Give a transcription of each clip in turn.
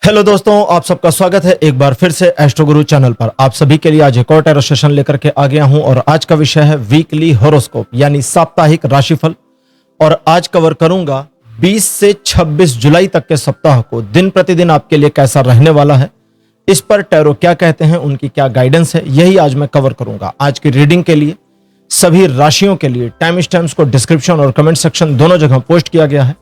Hello दोस्तों, आप सबका स्वागत है एक बार फिर से एस्ट्रो गुरु चैनल पर। आप सभी के लिए आज एक और टैरो सेशन लेकर के आ गया हूं और आज का विषय है वीकली हॉरोस्कोप यानी साप्ताहिक राशिफल। और आज कवर करूंगा 20 से 26 जुलाई तक के सप्ताह को दिन प्रतिदिन आपके लिए कैसा रहने वाला है, इस पर टैरो क्या कहते हैं, उनकी क्या गाइडेंस है, यही आज मैं कवर करूंगा। आज की रीडिंग के लिए सभी राशियों के लिए टाइम स्टैम्प्स को डिस्क्रिप्शन और कमेंट सेक्शन दोनों जगह पोस्ट किया गया है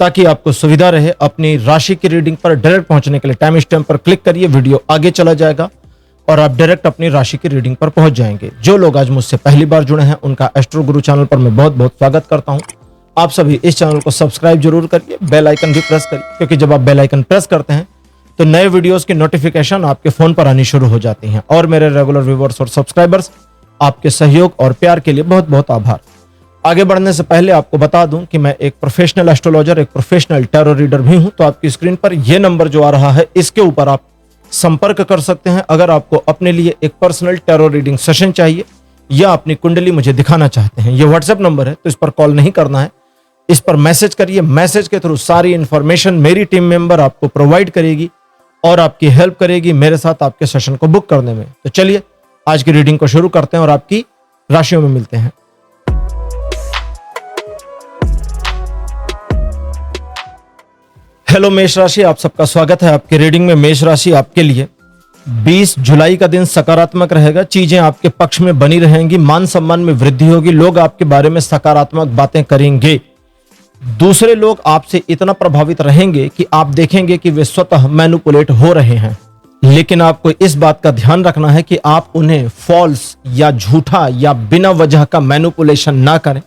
ताकि आपको सुविधा रहे। अपनी राशि की रीडिंग पर डायरेक्ट पहुंचने के लिए टाइम स्टैम्प पर क्लिक करिए, वीडियो आगे चला जाएगा और आप डायरेक्ट अपनी राशि की रीडिंग पर पहुंच जाएंगे। जो लोग आज मुझसे पहली बार जुड़े हैं उनका एस्ट्रो गुरु चैनल पर मैं बहुत बहुत स्वागत करता हूं। आप सभी इस चैनल को सब्सक्राइब जरूर करिए, बेल आइकन भी प्रेस करिए, क्योंकि जब आप बेल आइकन प्रेस करते हैं तो नए वीडियोस की नोटिफिकेशन आपके फोन पर आनी शुरू हो जाती हैं। और मेरे रेगुलर व्यूअर्स और सब्सक्राइबर्स, आपके सहयोग और प्यार के लिए बहुत बहुत आभार। आगे बढ़ने से पहले आपको बता दूं कि मैं एक प्रोफेशनल एस्ट्रोलॉजर, एक प्रोफेशनल टैरो रीडर भी हूं। तो आपकी स्क्रीन पर यह नंबर जो आ रहा है, इसके ऊपर आप संपर्क कर सकते हैं अगर आपको अपने लिए एक पर्सनल टैरो रीडिंग सेशन चाहिए या अपनी कुंडली मुझे दिखाना चाहते हैं। यह व्हाट्सएप नंबर है, तो इस पर कॉल नहीं करना है, इस पर मैसेज करिए। मैसेज के थ्रू सारी इंफॉर्मेशन मेरी टीम मेंबर आपको प्रोवाइड करेगी और आपकी हेल्प करेगी मेरे साथ आपके सेशन को बुक करने में। तो चलिए आज की रीडिंग को शुरू करते हैं और आपकी राशियों में मिलते हैं। हेलो मेष राशि, आप सबका स्वागत है आपकी रीडिंग में। मेष राशि आपके लिए 20 जुलाई का दिन सकारात्मक रहेगा। चीजें आपके पक्ष में बनी रहेंगी, मान सम्मान में वृद्धि होगी, लोग आपके बारे में सकारात्मक बातें करेंगे। दूसरे लोग आपसे इतना प्रभावित रहेंगे कि आप देखेंगे कि वे स्वतः मैनिपुलेट हो रहे हैं। लेकिन आपको इस बात का ध्यान रखना है कि आप उन्हें फॉल्स या झूठा या बिना वजह का मैनिपुलेशन ना करें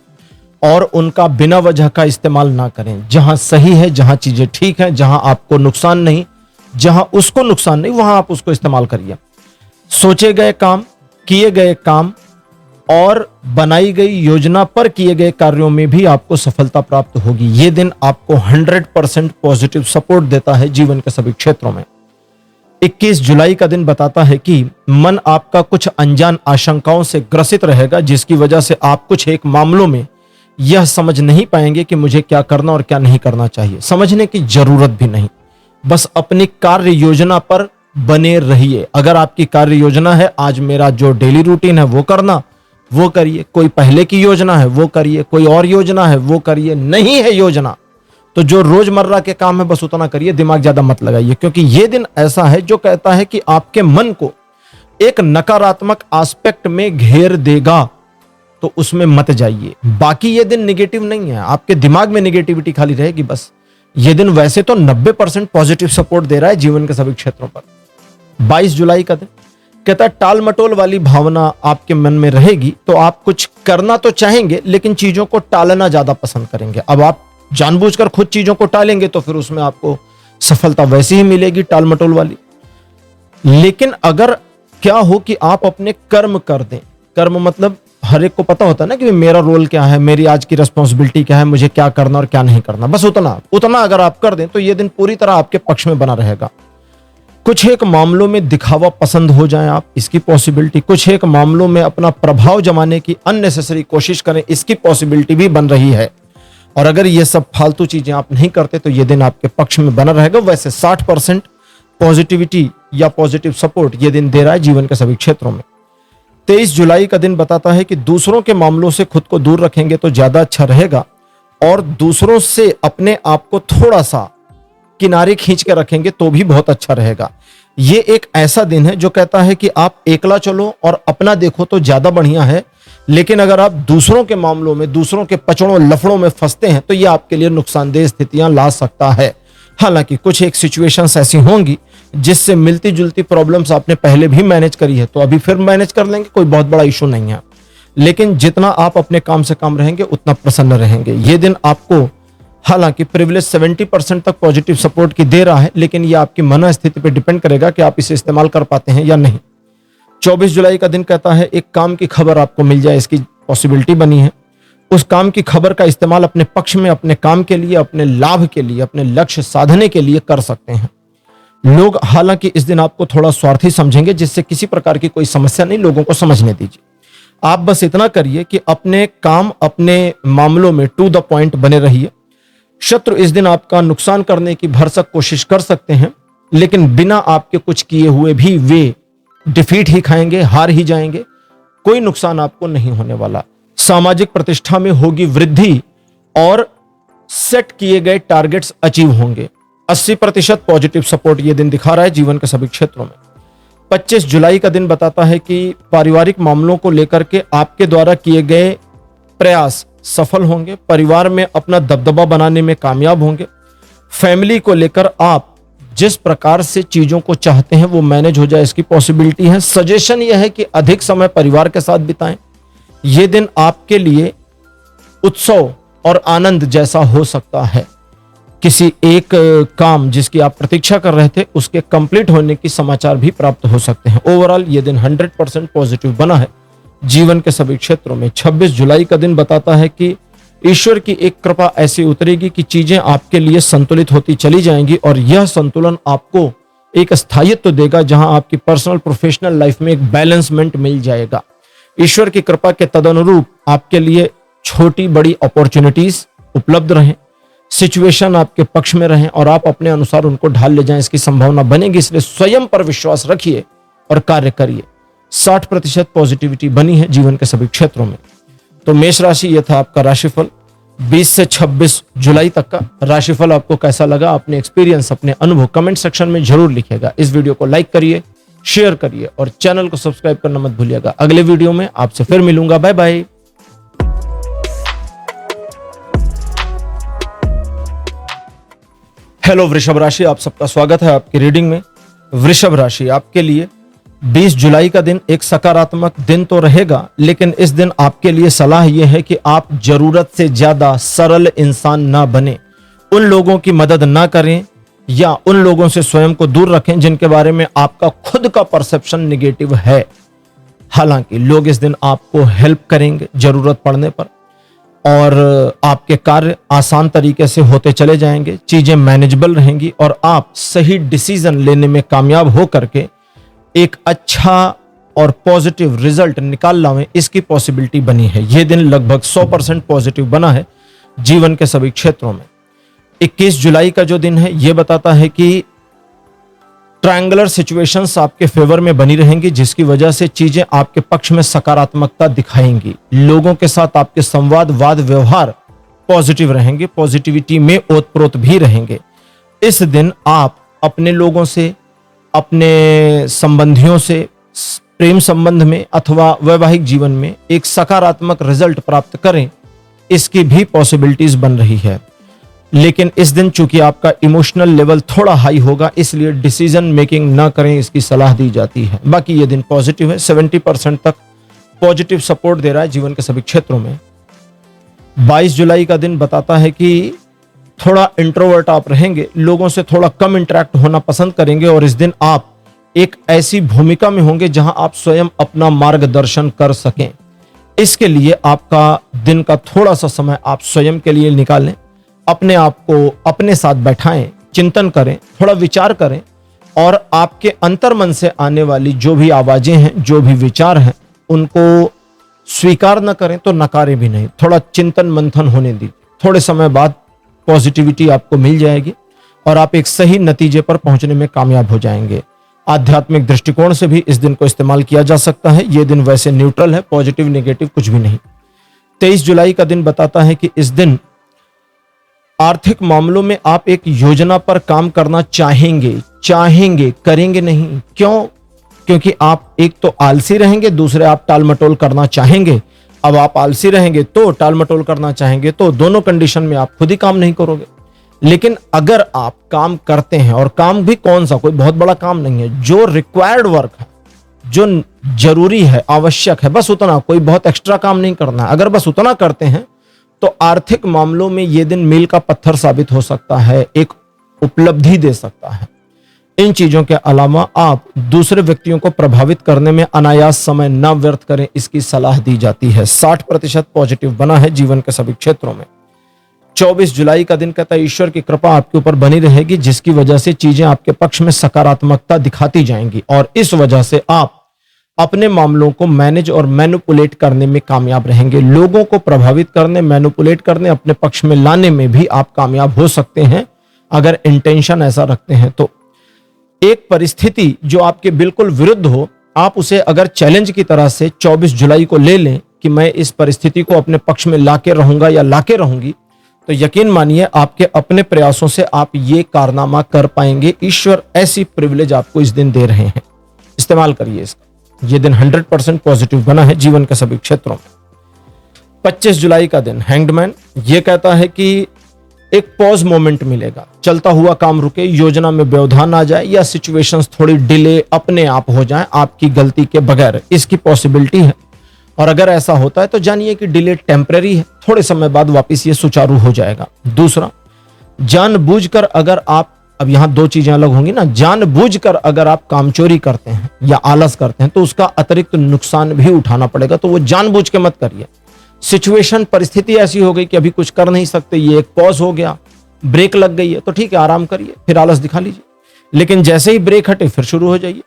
और उनका बिना वजह का इस्तेमाल ना करें। जहां सही है, जहां चीजें ठीक हैं, जहां आपको नुकसान नहीं, जहां उसको नुकसान नहीं, वहां आप उसको इस्तेमाल करिए। सोचे गए काम, किए गए काम और बनाई गई योजना पर किए गए कार्यों में भी आपको सफलता प्राप्त होगी। यह दिन आपको 100% पॉजिटिव सपोर्ट देता है जीवन के सभी क्षेत्रों में। 21 जुलाई का दिन बताता है कि मन आपका कुछ अनजान आशंकाओं से ग्रसित रहेगा, जिसकी वजह से आप कुछ एक मामलों में यह समझ नहीं पाएंगे कि मुझे क्या करना और क्या नहीं करना चाहिए। समझने की जरूरत भी नहीं, बस अपनी कार्य योजना पर बने रहिए। अगर आपकी कार्य योजना है आज मेरा जो डेली रूटीन है वो करना, वो करिए। कोई पहले की योजना है वो करिए, कोई और योजना है वो करिए। नहीं है योजना तो जो रोजमर्रा के काम है बस उतना करिए, दिमाग ज्यादा मत लगाइए। क्योंकि यह दिन ऐसा है जो कहता है कि आपके मन को एक नकारात्मक एस्पेक्ट में घेर देगा, तो उसमें मत जाइए। बाकी ये दिन निगेटिव नहीं है, आपके दिमाग में निगेटिविटी खाली रहेगी बस। ये दिन वैसे तो 90% पॉजिटिव सपोर्ट दे रहा है जीवन के सभी क्षेत्रों पर। 22 जुलाई का दिन कहता है टाल मटोल वाली भावना आपके मन में रहेगी, तो आप कुछ करना तो चाहेंगे लेकिन चीजों को टालना ज्यादा पसंद करेंगे। अब आप जानबूझकर खुद चीजों को टालेंगे तो फिर उसमें आपको सफलता वैसी ही मिलेगी, टाल मटोल वाली। लेकिन अगर क्या हो कि आप अपने कर्म कर दें, कर्म मतलब हर एक को पता होता है ना कि मेरा रोल क्या है, मेरी आज की रिस्पॉन्सिबिलिटी क्या है, मुझे क्या करना और क्या नहीं करना, बस उतना अगर आप कर दें तो यह दिन पूरी तरह आपके पक्ष में बना रहेगा। कुछ एक मामलों में दिखावा पसंद हो जाए आप, इसकी पॉसिबिलिटी। कुछ एक मामलों में अपना प्रभाव जमाने की अननेसेसरी कोशिश करें, इसकी पॉसिबिलिटी भी बन रही है। और अगर ये सब फालतू चीजें आप नहीं करते तो यह दिन आपके पक्ष में बना रहेगा। वैसे 60% पॉजिटिविटी या पॉजिटिव सपोर्ट यह दिन दे रहा है जीवन के सभी क्षेत्रों में। 23 जुलाई का दिन बताता है कि दूसरों के मामलों से खुद को दूर रखेंगे तो ज्यादा अच्छा रहेगा और दूसरों से अपने आप को थोड़ा सा किनारे खींच के रखेंगे तो भी बहुत अच्छा रहेगा। ये एक ऐसा दिन है जो कहता है कि आप एकला चलो और अपना देखो तो ज्यादा बढ़िया है, लेकिन अगर आप दूसरों के मामलों में, दूसरों के पचड़ों लफड़ों में फंसते हैं तो ये आपके लिए नुकसानदेह स्थितियां ला सकता है। हालांकि कुछ एक सिचुएशंस ऐसी होंगी जिससे मिलती जुलती प्रॉब्लम्स आपने पहले भी मैनेज करी है तो अभी फिर मैनेज कर लेंगे, कोई बहुत बड़ा इशू नहीं है। लेकिन जितना आप अपने काम से काम रहेंगे उतना प्रसन्न रहेंगे। ये दिन आपको हालांकि प्रिविलेज 70% तक पॉजिटिव सपोर्ट की दे रहा है, लेकिन ये आपकी मनस्थिति पे डिपेंड करेगा कि आप इसे इस्तेमाल कर पाते हैं या नहीं। 24 जुलाई का दिन कहता है एक काम की खबर आपको मिल जाए, इसकी पॉसिबिलिटी बनी है। उस काम की खबर का इस्तेमाल अपने पक्ष में, अपने काम के लिए, अपने लाभ के लिए, अपने लक्ष्य साधने के लिए कर सकते हैं। लोग हालांकि इस दिन आपको थोड़ा स्वार्थी समझेंगे, जिससे किसी प्रकार की कोई समस्या नहीं, लोगों को समझने दीजिए। आप बस इतना करिए कि अपने काम, अपने मामलों में टू द पॉइंट बने रहिए। शत्रु इस दिन आपका नुकसान करने की भरसक कोशिश कर सकते हैं, लेकिन बिना आपके कुछ किए हुए भी वे डिफीट ही खाएंगे, हार ही जाएंगे। कोई नुकसान आपको नहीं होने वाला। सामाजिक प्रतिष्ठा में होगी वृद्धि और सेट किए गए टारगेट्स अचीव होंगे। 80% पॉजिटिव सपोर्ट यह दिन दिखा रहा है जीवन के सभी क्षेत्रों में। 25 जुलाई का दिन बताता है कि पारिवारिक मामलों को लेकर के आपके द्वारा किए गए प्रयास सफल होंगे। परिवार में अपना दबदबा बनाने में कामयाब होंगे। फैमिली को लेकर आप जिस प्रकार से चीजों को चाहते हैं वो मैनेज हो जाए, इसकी पॉसिबिलिटी है। सजेशन यह है कि अधिक समय परिवार के साथ बिताएं। यह दिन आपके लिए उत्सव और आनंद जैसा हो सकता है। किसी एक काम जिसकी आप प्रतीक्षा कर रहे थे उसके कंप्लीट होने की समाचार भी प्राप्त हो सकते हैं। ओवरऑल यह दिन 100% पॉजिटिव बना है जीवन के सभी क्षेत्रों में। 26 जुलाई का दिन बताता है कि ईश्वर की एक कृपा ऐसी उतरेगी कि चीजें आपके लिए संतुलित होती चली जाएंगी और यह संतुलन आपको एक स्थायित्व देगा जहां आपकी पर्सनल प्रोफेशनल लाइफ में एक बैलेंसमेंट मिल जाएगा। ईश्वर की कृपा के तदनुरूप आपके लिए छोटी बड़ी अपॉर्चुनिटीज उपलब्ध रहें, सिचुएशन आपके पक्ष में रहें और आप अपने अनुसार उनको ढाल ले जाएं, इसकी संभावना बनेगी। इसलिए स्वयं पर विश्वास रखिए और कार्य करिए। 60% पॉजिटिविटी बनी है जीवन के सभी क्षेत्रों में। तो मेष राशि, यह था आपका राशिफल 20 से 26 जुलाई तक का। राशिफल आपको कैसा लगा, अपने एक्सपीरियंस, अपने अनुभव कमेंट सेक्शन में जरूर लिखिएगा। इस वीडियो को लाइक करिए, शेयर करिए और चैनल को सब्सक्राइब करना मत भूलिएगा। अगले वीडियो में आपसे फिर मिलूंगा। Bye bye. हेलो वृषभ राशि, आप सबका स्वागत है आपकी रीडिंग में। वृषभ राशि, आपके लिए 20 जुलाई का दिन एक सकारात्मक दिन तो रहेगा, लेकिन इस दिन आपके लिए सलाह यह है कि आप जरूरत से ज्यादा सरल इंसान ना बने। उन लोगों की मदद ना करें या उन लोगों से स्वयं को दूर रखें जिनके बारे में आपका खुद का परसेप्शन निगेटिव है। हालांकि लोग इस दिन आपको हेल्प करेंगे जरूरत पड़ने पर और आपके कार्य आसान तरीके से होते चले जाएंगे, चीजें मैनेजेबल रहेंगी और आप सही डिसीजन लेने में कामयाब हो करके एक अच्छा और पॉजिटिव रिजल्ट निकाल लाएं, इसकी पॉसिबिलिटी बनी है। यह दिन लगभग 100% पॉजिटिव बना है जीवन के सभी क्षेत्रों में। 21 जुलाई का जो दिन है यह बताता है कि ट्रायंगुलर सिचुएशंस आपके फेवर में बनी रहेंगी, जिसकी वजह से चीजें आपके पक्ष में सकारात्मकता दिखाएंगी। लोगों के साथ आपके संवाद, वाद व्यवहार पॉजिटिव रहेंगे, पॉजिटिविटी में ओतप्रोत भी रहेंगे। इस दिन आप अपने लोगों से, अपने संबंधियों से, प्रेम संबंध में अथवा वैवाहिक जीवन में एक सकारात्मक रिजल्ट प्राप्त करें, इसकी भी पॉसिबिलिटीज बन रही है। लेकिन इस दिन चूंकि आपका इमोशनल लेवल थोड़ा हाई होगा, इसलिए डिसीजन मेकिंग ना करें, इसकी सलाह दी जाती है। बाकी ये दिन पॉजिटिव है, 70% तक पॉजिटिव सपोर्ट दे रहा है जीवन के सभी क्षेत्रों में। 22 जुलाई का दिन बताता है कि थोड़ा इंट्रोवर्ट आप रहेंगे, लोगों से थोड़ा कम इंटरेक्ट होना पसंद करेंगे और इस दिन आप एक ऐसी भूमिका में होंगे जहां आप स्वयं अपना मार्गदर्शन कर सकें। इसके लिए आपका दिन का थोड़ा सा समय आप स्वयं के लिए निकालें, अपने आप को अपने साथ बैठाएं, चिंतन करें, थोड़ा विचार करें और आपके अंतर्मन से आने वाली जो भी आवाजें हैं, जो भी विचार हैं, उनको स्वीकार न करें तो नकारें भी नहीं। थोड़ा चिंतन मंथन होने दीजिए। थोड़े समय बाद पॉजिटिविटी आपको मिल जाएगी और आप एक सही नतीजे पर पहुंचने में कामयाब हो जाएंगे। आध्यात्मिक दृष्टिकोण से भी इस दिन को इस्तेमाल किया जा सकता है। यह दिन वैसे न्यूट्रल है, पॉजिटिव नेगेटिव कुछ भी नहीं। 23 जुलाई का दिन बताता है कि इस दिन आर्थिक मामलों में आप एक योजना पर काम करना चाहेंगे, करेंगे नहीं। क्यों? क्योंकि आप एक तो आलसी रहेंगे, दूसरे आप टालमटोल करना चाहेंगे। अब आप आलसी रहेंगे तो टालमटोल करना चाहेंगे, तो दोनों कंडीशन में आप खुद ही काम नहीं करोगे। लेकिन अगर आप काम करते हैं, और काम भी कौन सा, कोई बहुत बड़ा काम नहीं है, जो रिक्वायर्ड वर्क है, जो जरूरी है, आवश्यक है, बस उतना, कोई बहुत एक्स्ट्रा काम नहीं करना है। अगर बस उतना करते हैं तो आर्थिक मामलों में यह दिन मील का पत्थर साबित हो सकता है, एक उपलब्धि दे सकता है। इन चीजों के अलावा आप दूसरे व्यक्तियों को प्रभावित करने में अनायास समय न व्यर्थ करें, इसकी सलाह दी जाती है। 60% पॉजिटिव बना है जीवन के सभी क्षेत्रों में। 24 जुलाई का दिन कहता है ईश्वर की कृपा आपके ऊपर बनी रहेगी, जिसकी वजह से चीजें आपके पक्ष में सकारात्मकता दिखाती जाएंगी और इस वजह से आप अपने मामलों को मैनेज और मैनिपुलेट करने में कामयाब रहेंगे। लोगों को प्रभावित करने, मैनिपुलेट करने, अपने पक्ष में लाने में भी आप कामयाब हो सकते हैं अगर इंटेंशन ऐसा रखते हैं तो। एक परिस्थिति जो आपके बिल्कुल विरुद्ध हो, आप उसे अगर चैलेंज की तरह से 24 जुलाई को ले लें कि मैं इस परिस्थिति को अपने पक्ष में लाके रहूंगा या लाके रहूंगी, तो यकीन मानिए आपके अपने प्रयासों से आप ये कारनामा कर पाएंगे। ईश्वर ऐसी प्रिविलेज आपको इस दिन दे रहे हैं, इस्तेमाल करिए इसका। ये दिन 100% पॉजिटिव बना है जीवन के सभी क्षेत्रों में। 25 जुलाई का दिन हैंग्ड मैन, ये कहता है कि एक पॉज मोमेंट मिलेगा, चलता हुआ काम रुके, योजना में व्यवधान आ जाए या सिचुएशंस थोड़ी डिले अपने आप हो जाए आपकी गलती के बगैर, इसकी पॉसिबिलिटी है। और अगर ऐसा होता है तो जानिए कि डिले टेम्परेरी है, थोड़े समय बाद वापस ये सुचारू हो जाएगा। दूसरा, जानबूझकर अगर आप, अब यहां दो चीजें अलग होंगी ना, जानबूझकर अगर आप कामचोरी करते हैं या आलस करते हैं तो उसका अतिरिक्त नुकसान भी उठाना पड़ेगा, तो वो जानबूझ के मत करिए। सिचुएशन, परिस्थिति ऐसी हो गई कि अभी कुछ कर नहीं सकते, ये एक पॉज हो गया, ब्रेक लग गई है, तो ठीक है आराम करिए, फिर आलस दिखा लीजिए, लेकिन जैसे ही ब्रेक हटे फिर शुरू हो जाइए।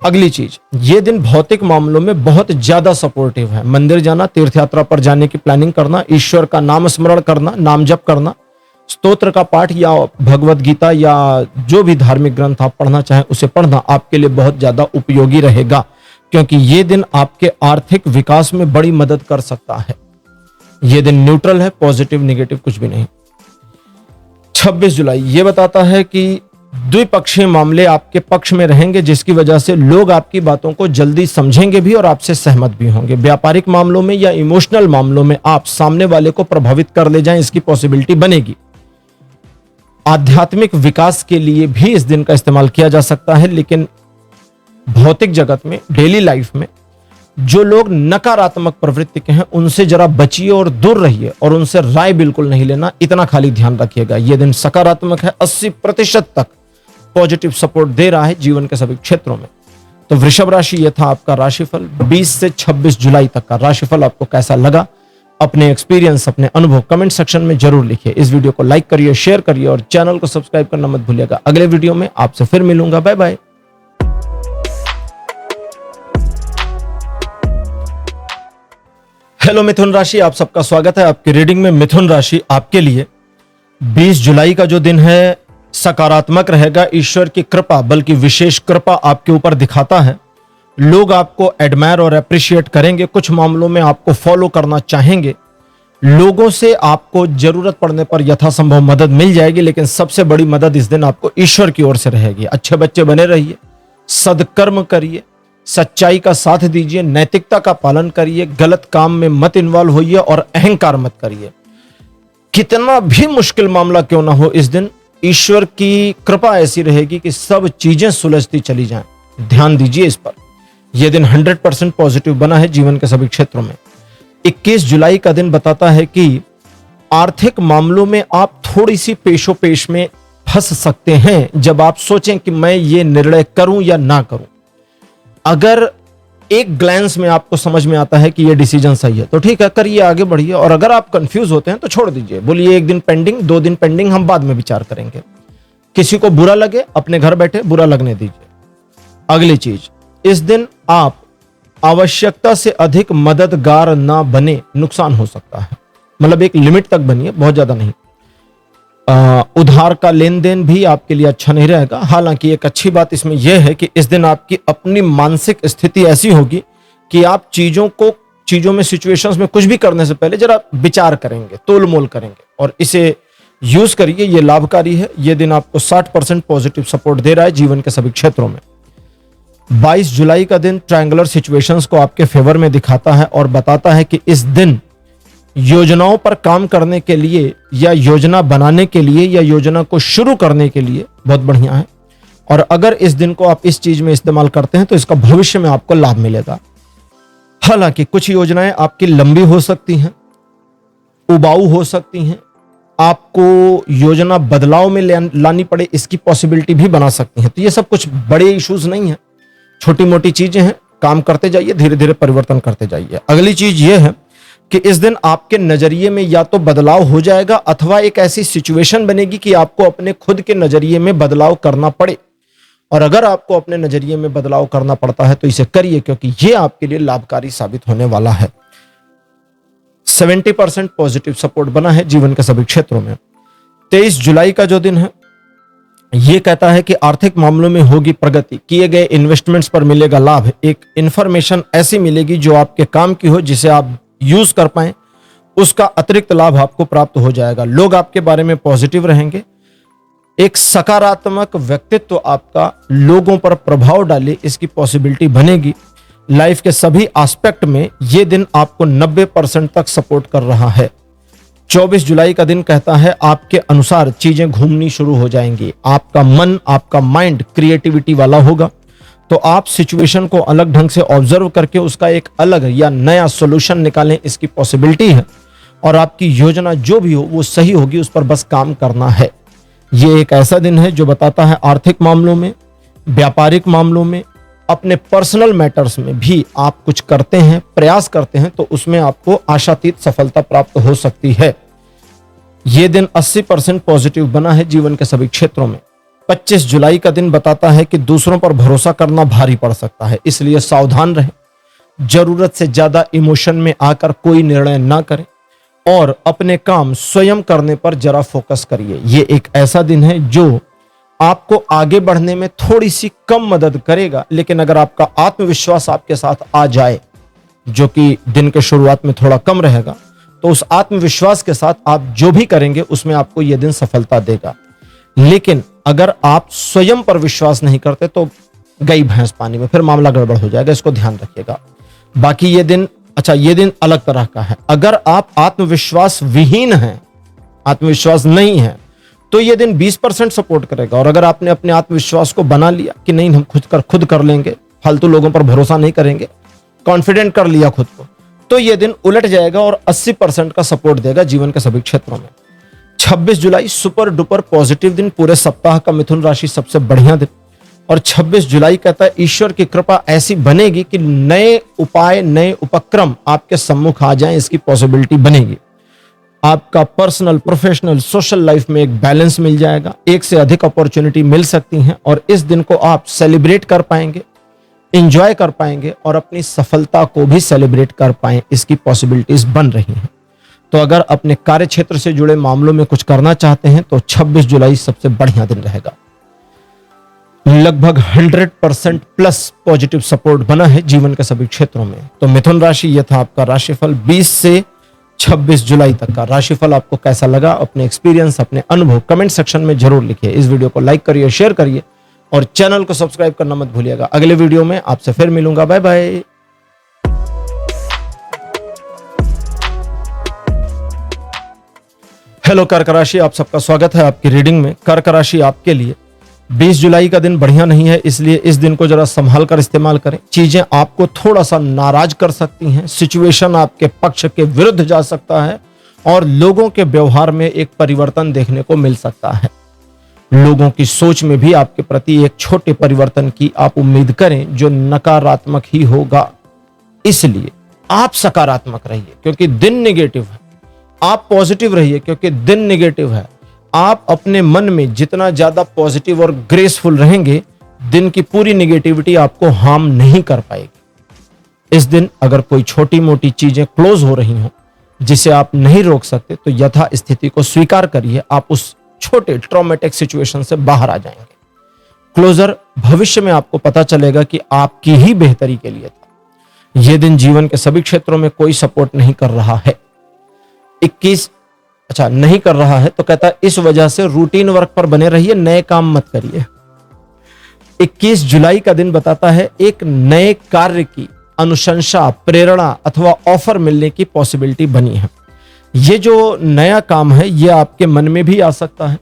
अगली चीज, ये दिन भौतिक मामलों में बहुत ज्यादा सपोर्टिव है। मंदिर जाना, तीर्थ यात्रा पर जाने की प्लानिंग करना, ईश्वर का नाम स्मरण करना, नाम जप करना, स्तोत्र का पाठ या भगवत गीता या जो भी धार्मिक ग्रंथ आप पढ़ना चाहें उसे पढ़ना आपके लिए बहुत ज्यादा उपयोगी रहेगा, क्योंकि ये दिन आपके आर्थिक विकास में बड़ी मदद कर सकता है। ये दिन न्यूट्रल है, पॉजिटिव नेगेटिव कुछ भी नहीं। 26 जुलाई ये बताता है कि द्विपक्षीय मामले आपके पक्ष में रहेंगे, जिसकी वजह से लोग आपकी बातों को जल्दी समझेंगे भी और आपसे सहमत भी होंगे। व्यापारिक मामलों में या इमोशनल मामलों में आप सामने वाले को प्रभावित कर ले जाएं, इसकी पॉसिबिलिटी बनेगी। आध्यात्मिक विकास के लिए भी इस दिन का इस्तेमाल किया जा सकता है, लेकिन भौतिक जगत में, डेली लाइफ में जो लोग नकारात्मक प्रवृत्ति के हैं उनसे जरा बचिए और दूर रहिए, और उनसे राय बिल्कुल नहीं लेना, इतना खाली ध्यान रखिएगा। यह दिन सकारात्मक है, 80% तक पॉजिटिव सपोर्ट दे रहा है जीवन के सभी क्षेत्रों में। तो वृषभ राशि, यह था आपका राशिफल 20 से 26 जुलाई तक का राशिफल। आपको कैसा लगा? अपने एक्सपीरियंस, अपने अनुभव कमेंट सेक्शन में जरूर लिखिए। इस वीडियो को लाइक करिए, शेयर करिए और चैनल को सब्सक्राइब करना मत भूलिएगा। अगले वीडियो में आपसे फिर मिलूंगा। Bye bye. हेलो मिथुन राशि, आप सबका स्वागत है आपकी रीडिंग में। मिथुन राशि आपके लिए 20 जुलाई का जो दिन है सकारात्मक रहेगा। ईश्वर की कृपा, बल्कि विशेष कृपा आपके ऊपर दिखाता है। लोग आपको एडमायर और अप्रिशिएट करेंगे, कुछ मामलों में आपको फॉलो करना चाहेंगे। लोगों से आपको जरूरत पड़ने पर यथासंभव मदद मिल जाएगी, लेकिन सबसे बड़ी मदद इस दिन आपको ईश्वर की ओर से रहेगी। अच्छे बच्चे बने रहिए, सदकर्म करिए, सच्चाई का साथ दीजिए, नैतिकता का पालन करिए, गलत काम में मत इन्वॉल्व होइए और अहंकार मत करिए। कितना भी मुश्किल मामला क्यों ना हो, इस दिन ईश्वर की कृपा ऐसी रहेगी कि सब चीजें सुलझती चली जाएं। ध्यान दीजिए इस पर। यह दिन 100% पॉजिटिव बना है जीवन के सभी क्षेत्रों में। 21 जुलाई का दिन बताता है कि आर्थिक मामलों में आप थोड़ी सी पेशोपेश में फंस सकते हैं, जब आप सोचें कि मैं ये निर्णय करूं या ना करूं। अगर एक ग्लैंस में आपको समझ में आता है कि ये डिसीजन सही है तो ठीक है, करिए, आगे बढ़िए। और अगर आप कंफ्यूज होते हैं तो छोड़ दीजिए, बोलिए 1 दिन पेंडिंग, 2 दिन पेंडिंग, हम बाद में विचार करेंगे। किसी को बुरा लगे, अपने घर बैठे बुरा लगने दीजिए। अगली चीज, इस दिन आप आवश्यकता से अधिक मददगार ना बने, नुकसान हो सकता है। मतलब एक लिमिट तक बनिए, बहुत ज्यादा नहीं। उधार का लेन देन भी आपके लिए अच्छा नहीं रहेगा। हालांकि एक अच्छी बात इसमें यह है कि इस दिन आपकी अपनी मानसिक स्थिति ऐसी होगी कि आप चीजों में, सिचुएशंस में कुछ भी करने से पहले जरा विचार करेंगे, तोल मोल करेंगे, और इसे यूज करिए, ये लाभकारी है। यह दिन आपको 60% पॉजिटिव सपोर्ट दे रहा है जीवन के सभी क्षेत्रों में। 22 जुलाई का दिन ट्रायंगुलर सिचुएशंस को आपके फेवर में दिखाता है और बताता है कि इस दिन योजनाओं पर काम करने के लिए या योजना बनाने के लिए या योजना को शुरू करने के लिए बहुत बढ़िया है। और अगर इस दिन को आप इस चीज में इस्तेमाल करते हैं तो इसका भविष्य में आपको लाभ मिलेगा। हालांकि कुछ योजनाएं आपकी लंबी हो सकती हैं, उबाऊ हो सकती हैं, आपको योजना बदलाव में लानी पड़े, इसकी पॉसिबिलिटी भी बना सकती हैं। तो ये सब कुछ बड़े इश्यूज नहीं है, छोटी मोटी चीजें हैं। काम करते जाइए, धीरे धीरे परिवर्तन करते जाइए। अगली चीज ये है कि इस दिन आपके नजरिए में या तो बदलाव हो जाएगा अथवा एक ऐसी सिचुएशन बनेगी कि आपको अपने खुद के नजरिए में बदलाव करना पड़े। और अगर आपको अपने नजरिए में बदलाव करना पड़ता है तो इसे करिए, क्योंकि यह आपके लिए लाभकारी साबित होने वाला है। 70% पॉजिटिव सपोर्ट बना है जीवन के सभी क्षेत्रों में। 23 जुलाई का जो दिन है, ये कहता है कि आर्थिक मामलों में होगी प्रगति, किए गए इन्वेस्टमेंट्स पर मिलेगा लाभ, एक इंफॉर्मेशन ऐसी मिलेगी जो आपके काम की हो, जिसे आप यूज कर पाएं, उसका अतिरिक्त लाभ आपको प्राप्त हो जाएगा। लोग आपके बारे में पॉजिटिव रहेंगे। एक सकारात्मक व्यक्तित्व आपका लोगों पर प्रभाव डाले, इसकी पॉसिबिलिटी बनेगी। लाइफ के सभी एस्पेक्ट में ये दिन आपको 90% तक सपोर्ट कर रहा है। 24 जुलाई का दिन कहता है आपके अनुसार चीजें घूमनी शुरू हो जाएंगी। आपका मन, आपका माइंड क्रिएटिविटी वाला होगा, तो आप सिचुएशन को अलग ढंग से ऑब्जर्व करके उसका एक अलग या नया सॉल्यूशन निकालें, इसकी पॉसिबिलिटी है। और आपकी योजना जो भी हो वो सही होगी, उस पर बस काम करना है। ये एक ऐसा दिन है जो बताता है आर्थिक मामलों में, व्यापारिक मामलों में, अपने पर्सनल मैटर्स में भी आप कुछ करते हैं, प्रयास करते हैं, तो उसमें आपको आशातीत सफलता प्राप्त हो सकती है। यह दिन 80% पॉजिटिव बना है जीवन के सभी क्षेत्रों में। 25 जुलाई का दिन बताता है कि दूसरों पर भरोसा करना भारी पड़ सकता है, इसलिए सावधान रहें। जरूरत से ज्यादा इमोशन में आकर कोई निर्णय ना करें और अपने काम स्वयं करने पर जरा फोकस करिए। यह एक ऐसा दिन है जो आपको आगे बढ़ने में थोड़ी सी कम मदद करेगा, लेकिन अगर आपका आत्मविश्वास आपके साथ आ जाए, जो कि दिन के शुरुआत में थोड़ा कम रहेगा, तो उस आत्मविश्वास के साथ आप जो भी करेंगे उसमें आपको यह दिन सफलता देगा। लेकिन अगर आप स्वयं पर विश्वास नहीं करते तो गई भैंस पानी में, फिर मामला गड़बड़ हो जाएगा, इसको ध्यान रखिएगा। बाकी ये दिन ये दिन अलग तरह का है। अगर आप आत्मविश्वास विहीन हैं, आत्मविश्वास नहीं है, तो ये दिन 20% सपोर्ट करेगा। और अगर आपने अपने आत्मविश्वास को बना लिया कि नहीं, हम खुद कर लेंगे, फालतू लोगों पर भरोसा नहीं करेंगे, कॉन्फिडेंट कर लिया खुद को, तो ये दिन उलट जाएगा और 80% का सपोर्ट देगा जीवन के सभी क्षेत्रों में। 26 जुलाई सुपर डुपर पॉजिटिव दिन, पूरे सप्ताह का मिथुन राशि सबसे बढ़िया दिन। और 26 जुलाई कहता है ईश्वर की कृपा ऐसी बनेगी कि नए उपाय, नए उपक्रम आपके सम्मुख आ जाएं, इसकी पॉसिबिलिटी बनेगी। आपका पर्सनल, प्रोफेशनल, सोशल लाइफ में एक बैलेंस मिल जाएगा। एक से अधिक अपॉर्चुनिटी मिल सकती हैं और इस दिन को आप सेलिब्रेट कर पाएंगे, एंजॉय कर पाएंगे और अपनी सफलता को भी सेलिब्रेट कर पाएं, इसकी पॉसिबिलिटीज बन रही हैं। तो अगर अपने कार्य क्षेत्र से जुड़े मामलों में कुछ करना चाहते हैं तो 26 जुलाई सबसे बढ़िया दिन रहेगा। लगभग 100% प्लस पॉजिटिव सपोर्ट बना है जीवन के सभी क्षेत्रों में। तो मिथुन राशि, यह था आपका राशिफल 20 से 26 जुलाई तक का। राशिफल आपको कैसा लगा, अपने एक्सपीरियंस, अपने अनुभव कमेंट सेक्शन में जरूर लिखिए। इस वीडियो को लाइक करिए, शेयर करिए और चैनल को सब्सक्राइब करना मत भूलिएगा। अगले वीडियो में आपसे फिर मिलूंगा। Bye bye. हेलो कर्क राशि, आप सबका स्वागत है आपकी रीडिंग में। कर्क राशि आपके लिए 20 जुलाई का दिन बढ़िया नहीं है, इसलिए इस दिन को जरा संभाल कर इस्तेमाल करें। चीजें आपको थोड़ा सा नाराज कर सकती हैं, सिचुएशन आपके पक्ष के विरुद्ध जा सकता है और लोगों के व्यवहार में एक परिवर्तन देखने को मिल सकता है। लोगों की सोच में भी आपके प्रति एक छोटे परिवर्तन की आप उम्मीद करें जो नकारात्मक ही होगा। इसलिए आप सकारात्मक रहिए क्योंकि दिन नेगेटिव है, आप पॉजिटिव रहिए क्योंकि दिन नेगेटिव है। आप अपने मन में जितना ज्यादा पॉजिटिव और ग्रेसफुल रहेंगे, दिन की पूरी नेगेटिविटी आपको हार्म नहीं कर पाएगी। इस दिन अगर कोई छोटी मोटी चीजें क्लोज हो रही हों जिसे आप नहीं रोक सकते, तो यथा स्थिति को स्वीकार करिए, आप उस छोटे ट्रॉमेटिक सिचुएशन से बाहर आ जाएंगे। क्लोजर भविष्य में आपको पता चलेगा कि आपकी ही बेहतरी के लिए था। यह दिन जीवन के सभी क्षेत्रों में कोई सपोर्ट नहीं कर रहा है। 21 नहीं कर रहा है तो कहता है इस वजह से रूटीन वर्क पर बने रहिए, नए काम मत करिए। 21 जुलाई का दिन बताता है एक नए कार्य की अनुशंसा, प्रेरणा अथवा ऑफर मिलने की पॉसिबिलिटी बनी है। ये जो नया काम है ये आपके मन में भी आ सकता है।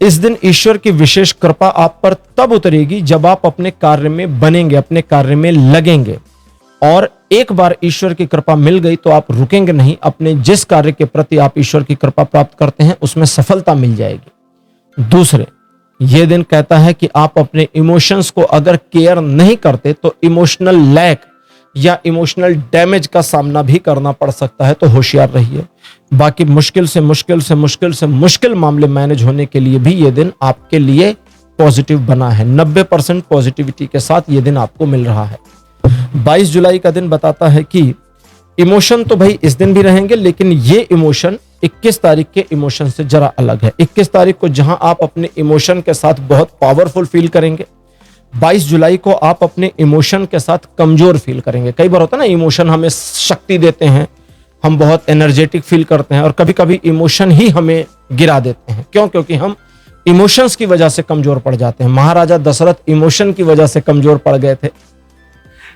इस दिन ईश्वर की विशेष कृपा आप पर तब उतरेगी जब आप अपने कार्य में बनेंगे, अपने कार्य में लगेंगे। और एक बार ईश्वर की कृपा मिल गई तो आप रुकेंगे नहीं। अपने जिस कार्य के प्रति आप ईश्वर की कृपा प्राप्त करते हैं उसमें सफलता मिल जाएगी। दूसरे, यह दिन कहता है कि आप अपने इमोशंस को अगर केयर नहीं करते तो इमोशनल लैक या इमोशनल डैमेज का सामना भी करना पड़ सकता है, तो होशियार रहिए। बाकी मुश्किल से मुश्किल मामले मैनेज होने के लिए भी यह दिन आपके लिए पॉजिटिव बना है। 90% पॉजिटिविटी के साथ यह दिन आपको मिल रहा है। 22 जुलाई का दिन बताता है कि इमोशन तो भाई इस दिन भी रहेंगे, लेकिन ये इमोशन 21 तारीख के इमोशन से जरा अलग है। 21 तारीख को जहां आप अपने इमोशन के साथ बहुत पावरफुल फील करेंगे, 22 जुलाई को आप अपने इमोशन के साथ कमजोर फील करेंगे। कई बार होता है ना, इमोशन हमें शक्ति देते हैं, हम बहुत एनर्जेटिक फील करते हैं, और कभी कभी इमोशन ही हमें गिरा देते हैं। क्यों? क्योंकि हम इमोशंस की वजह से कमजोर पड़ जाते हैं। महाराजा दशरथ इमोशन की वजह से कमजोर पड़ गए थे।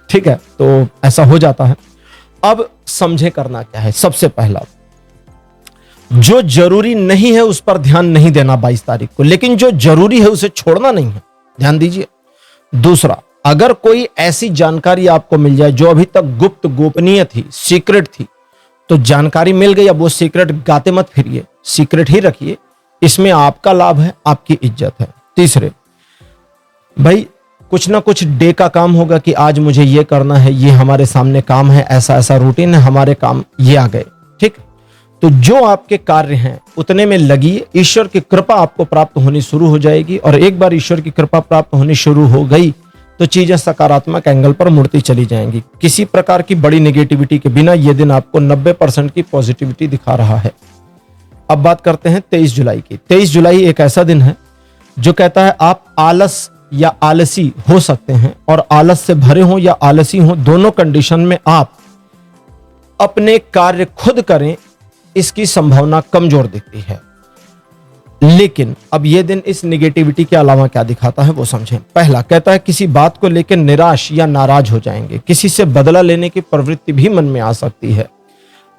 ठीक है, तो ऐसा हो जाता है। अब समझे करना क्या है। सबसे पहला, जो जरूरी नहीं है उस पर ध्यान नहीं देना 22 तारीख को, लेकिन जो जरूरी है उसे छोड़ना नहीं है, ध्यान दीजिए। दूसरा, अगर कोई ऐसी जानकारी आपको मिल जाए जो अभी तक गुप्त गोपनीय थी, सीक्रेट थी, तो जानकारी मिल गई, अब वो सीक्रेट गाते मत फिरिए, सीक्रेट ही रखिए, इसमें आपका लाभ है, आपकी इज्जत है। तीसरे, भाई कुछ ना कुछ डे का काम होगा कि आज मुझे ये करना है, ये हमारे सामने काम है, ऐसा ऐसा रूटीन है, हमारे काम ये आ गए। ठीक, तो जो आपके कार्य हैं उतने में लगिए, ईश्वर की कृपा आपको प्राप्त होनी शुरू हो जाएगी, और एक बार ईश्वर की कृपा प्राप्त होनी शुरू हो गई तो चीजें सकारात्मक एंगल पर मुड़ती चली जाएंगी। किसी प्रकार की बड़ी नेगेटिविटी के बिना यह दिन आपको 90% की पॉजिटिविटी दिखा रहा है। अब बात करते हैं 23 जुलाई की। 23 जुलाई एक ऐसा दिन है जो कहता है आप आलस या आलसी हो सकते हैं, और आलस से भरे हो या आलसी हो, दोनों कंडीशन में आप अपने कार्य खुद करें, इसकी संभावना कमजोर दिखती है। लेकिन अब यह दिन इस निगेटिविटी के अलावा क्या दिखाता है वो समझें। पहला कहता है किसी बात को लेकर निराश या नाराज हो जाएंगे, किसी से बदला लेने की प्रवृत्ति भी मन में आ सकती है।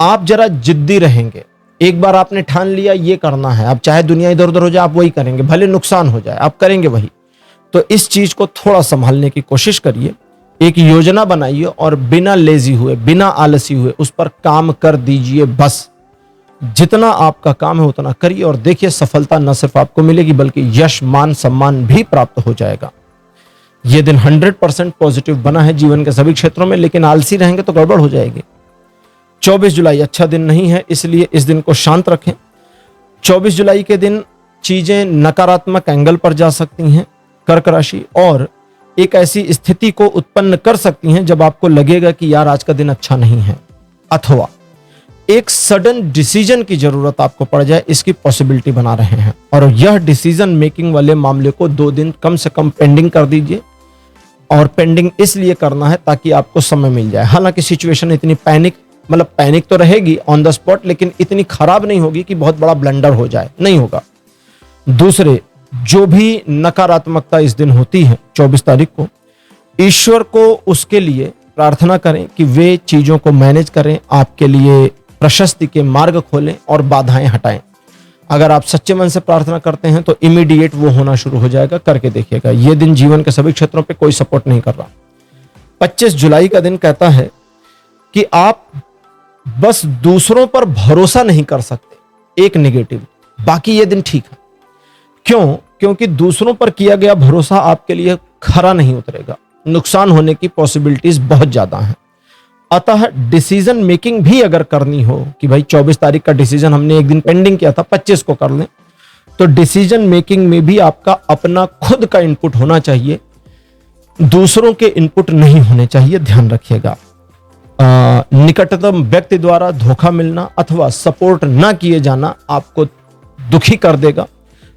आप जरा जिद्दी रहेंगे, एक बार आपने ठान लिया ये करना है, अब चाहे दुनिया इधर उधर हो जाए आप वही करेंगे, भले नुकसान हो जाए आप करेंगे वही। तो इस चीज को थोड़ा संभालने की कोशिश करिए, एक योजना बनाइए और बिना लेजी हुए, बिना आलसी हुए उस पर काम कर दीजिए। बस जितना आपका काम है उतना करिए, और देखिए सफलता न सिर्फ आपको मिलेगी बल्कि यश, मान, सम्मान भी प्राप्त हो जाएगा। यह दिन 100% पॉजिटिव बना है जीवन के सभी क्षेत्रों में, लेकिन आलसी रहेंगे तो गड़बड़ हो जाएगी। 24 जुलाई अच्छा दिन नहीं है, इसलिए इस दिन को शांत रखें। 24 जुलाई के दिन चीजें नकारात्मक एंगल पर जा सकती हैं, कर्क राशि, और एक ऐसी स्थिति को उत्पन्न कर सकती हैं जब आपको लगेगा कि यार आज का दिन अच्छा नहीं है, अथवा एक सडन डिसीजन की जरूरत आपको पड़ जाए, इसकी पॉसिबिलिटी बना रहे हैं। और यह डिसीजन मेकिंग वाले मामले को 2 दिन कम से कम पेंडिंग कर दीजिए, और पेंडिंग इसलिए करना है ताकि आपको समय मिल जाए। हालांकि सिचुएशन इतनी पैनिक तो रहेगी ऑन द स्पॉट, लेकिन इतनी खराब नहीं होगी कि बहुत बड़ा ब्लंडर हो जाए, नहीं होगा। दूसरे, जो भी नकारात्मकता इस दिन होती है 24 तारीख को, ईश्वर को उसके लिए प्रार्थना करें कि वे चीजों को मैनेज करें, आपके लिए प्रशस्ति के मार्ग खोलें और बाधाएं हटाएं। अगर आप सच्चे मन से प्रार्थना करते हैं तो इमीडिएट वो होना शुरू हो जाएगा, करके देखिएगा। यह दिन जीवन के सभी क्षेत्रों पे कोई सपोर्ट नहीं कर रहा। 25 जुलाई का दिन कहता है कि आप बस दूसरों पर भरोसा नहीं कर सकते, एक नेगेटिव, बाकी ये दिन ठीक है। क्यों? क्योंकि दूसरों पर किया गया भरोसा आपके लिए खरा नहीं उतरेगा, नुकसान होने की पॉसिबिलिटीज बहुत ज्यादा हैं। अतः डिसीजन मेकिंग भी अगर करनी हो कि भाई 24 तारीख का डिसीजन हमने एक दिन पेंडिंग किया था, 25 को कर लें, तो डिसीजन मेकिंग में भी आपका अपना खुद का इनपुट होना चाहिए, दूसरों के इनपुट नहीं होने चाहिए, ध्यान रखिएगा। निकटतम व्यक्ति द्वारा धोखा मिलना अथवा सपोर्ट ना किए जाना आपको दुखी कर देगा।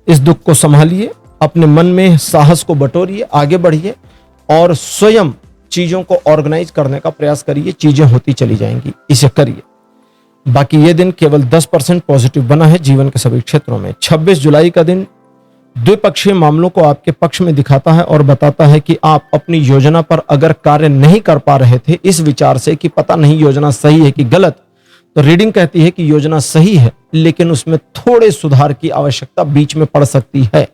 इस दुख को संभालिए, अपने मन में साहस को बटोरिए, आगे बढ़िए और स्वयं चीजों को ऑर्गेनाइज करने का प्रयास करिए, चीजें होती चली जाएंगी, इसे करिए। बाकी ये दिन केवल 10% पॉजिटिव बना है जीवन के सभी क्षेत्रों में। 26 जुलाई का दिन द्विपक्षीय मामलों को आपके पक्ष में दिखाता है और बताता है कि आप अपनी योजना पर अगर कार्य नहीं कर पा रहे थे इस विचार से कि पता नहीं योजना सही है कि गलत, तो रीडिंग कहती है कि योजना सही है लेकिन उसमें थोड़े सुधार की आवश्यकता बीच में पड़ सकती है।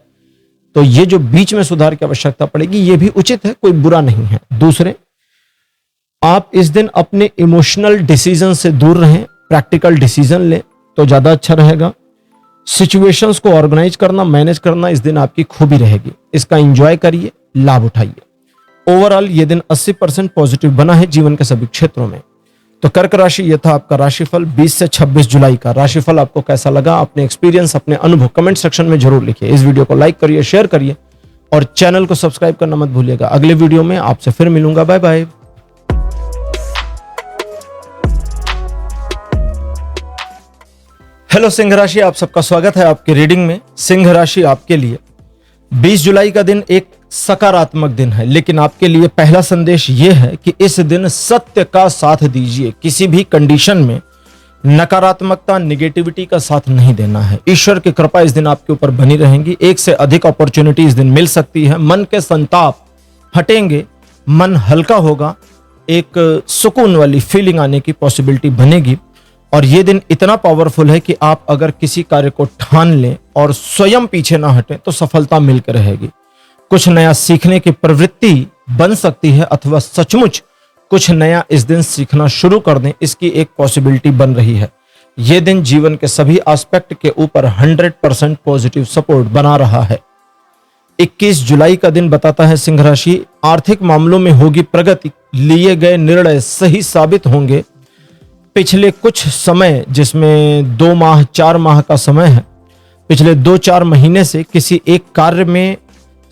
तो ये जो बीच में सुधार की आवश्यकता पड़ेगी ये भी उचित है, कोई बुरा नहीं है। दूसरे, आप इस दिन अपने इमोशनल डिसीजन से दूर रहें, प्रैक्टिकल डिसीजन लें तो ज्यादा अच्छा रहेगा। सिचुएशंस को ऑर्गेनाइज करना, मैनेज करना इस दिन आपकी खूबी रहेगी, इसका एंजॉय करिए, लाभ उठाइए। ओवरऑल ये दिन 80% पॉजिटिव बना है जीवन के सभी क्षेत्रों में। तो कर्क राशि, यह था आपका राशिफल 20 से 26 जुलाई का। राशिफल आपको कैसा लगा, अपने एक्सपीरियंस, अपने अनुभव कमेंट सेक्शन में जरूर लिखिए। इस वीडियो को लाइक करिए, शेयर करिए और चैनल को सब्सक्राइब करना मत भूलिएगा। अगले वीडियो में आपसे फिर मिलूंगा, बाय बाय। हेलो सिंह राशि, आप सबका स्वागत है आपके रीडिंग में। सिंह राशि आपके लिए 20 जुलाई का दिन एक सकारात्मक दिन है, लेकिन आपके लिए पहला संदेश यह है कि इस दिन सत्य का साथ दीजिए। किसी भी कंडीशन में नकारात्मकता, नेगेटिविटी का साथ नहीं देना है। ईश्वर की कृपा इस दिन आपके ऊपर बनी रहेगी। एक से अधिक अपॉर्चुनिटी इस दिन मिल सकती है। मन के संताप हटेंगे, मन हल्का होगा, एक सुकून वाली फीलिंग आने की पॉसिबिलिटी बनेगी। और ये दिन इतना पावरफुल है कि आप अगर किसी कार्य को ठान लें और स्वयं पीछे ना हटें तो सफलता मिलकर रहेगी। कुछ नया सीखने की प्रवृत्ति बन सकती है, अथवा सचमुच कुछ नया इस दिन सीखना शुरू कर दें, इसकी एक पॉसिबिलिटी बन रही है। यह दिन जीवन के सभी एस्पेक्ट के ऊपर 100% पॉजिटिव सपोर्ट बना रहा है। 21 जुलाई का दिन बताता है सिंह राशि, आर्थिक मामलों में होगी प्रगति। लिए गए निर्णय सही साबित होंगे। पिछले कुछ समय, जिसमें 2 माह 4 माह का समय है, पिछले 2-4 महीने से किसी एक कार्य में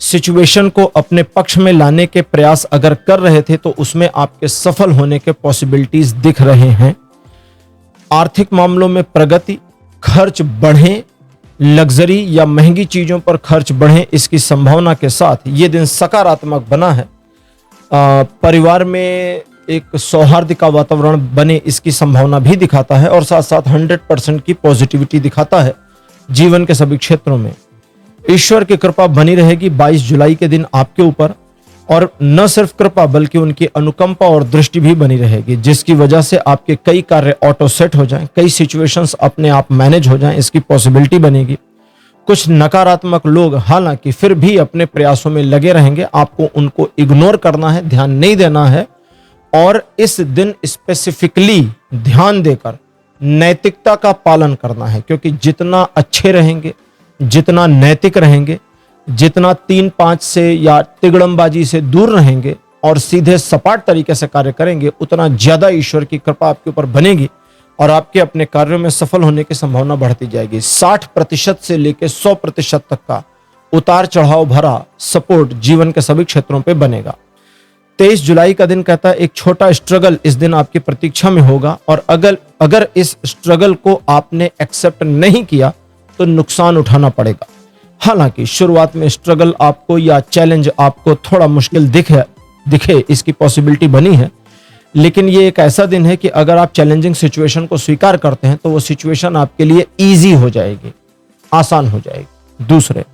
सिचुएशन को अपने पक्ष में लाने के प्रयास अगर कर रहे थे तो उसमें आपके सफल होने के पॉसिबिलिटीज दिख रहे हैं। आर्थिक मामलों में प्रगति, खर्च बढ़े, लग्जरी या महंगी चीजों पर खर्च बढ़े, इसकी संभावना के साथ ये दिन सकारात्मक बना है। परिवार में एक सौहार्द का वातावरण बने, इसकी संभावना भी दिखाता है। और साथ साथ 100% की पॉजिटिविटी दिखाता है जीवन के सभी क्षेत्रों में। ईश्वर की कृपा बनी रहेगी 22 जुलाई के दिन आपके ऊपर, और न सिर्फ कृपा बल्कि उनकी अनुकंपा और दृष्टि भी बनी रहेगी, जिसकी वजह से आपके कई कार्य ऑटो सेट हो जाएं, कई सिचुएशंस अपने आप मैनेज हो जाएं, इसकी पॉसिबिलिटी बनेगी। कुछ नकारात्मक लोग हालांकि फिर भी अपने प्रयासों में लगे रहेंगे, आपको उनको इग्नोर करना है, ध्यान नहीं देना है। और इस दिन स्पेसिफिकली ध्यान देकर नैतिकता का पालन करना है, क्योंकि जितना अच्छे रहेंगे, जितना नैतिक रहेंगे, जितना 3-5 से या तिगड़मबाजी से दूर रहेंगे और सीधे सपाट तरीके से कार्य करेंगे, उतना ज्यादा ईश्वर की कृपा आपके ऊपर बनेगी और आपके अपने कार्यों में सफल होने की संभावना बढ़ती जाएगी। 60% से लेकर 100% तक का उतार चढ़ाव भरा सपोर्ट जीवन के सभी क्षेत्रों पे बनेगा। 23 जुलाई का दिन कहता है एक छोटा स्ट्रगल इस दिन आपकी प्रतीक्षा में होगा, और अगर इस स्ट्रगल को आपने एक्सेप्ट नहीं किया तो नुकसान उठाना पड़ेगा। हालांकि शुरुआत में स्ट्रगल आपको या चैलेंज आपको थोड़ा मुश्किल दिखे, इसकी पॉसिबिलिटी बनी है, लेकिन ये एक ऐसा दिन है कि अगर आप चैलेंजिंग सिचुएशन को स्वीकार करते हैं तो वो सिचुएशन आपके लिए इजी हो जाएगी, आसान हो जाएगी। दूसरे,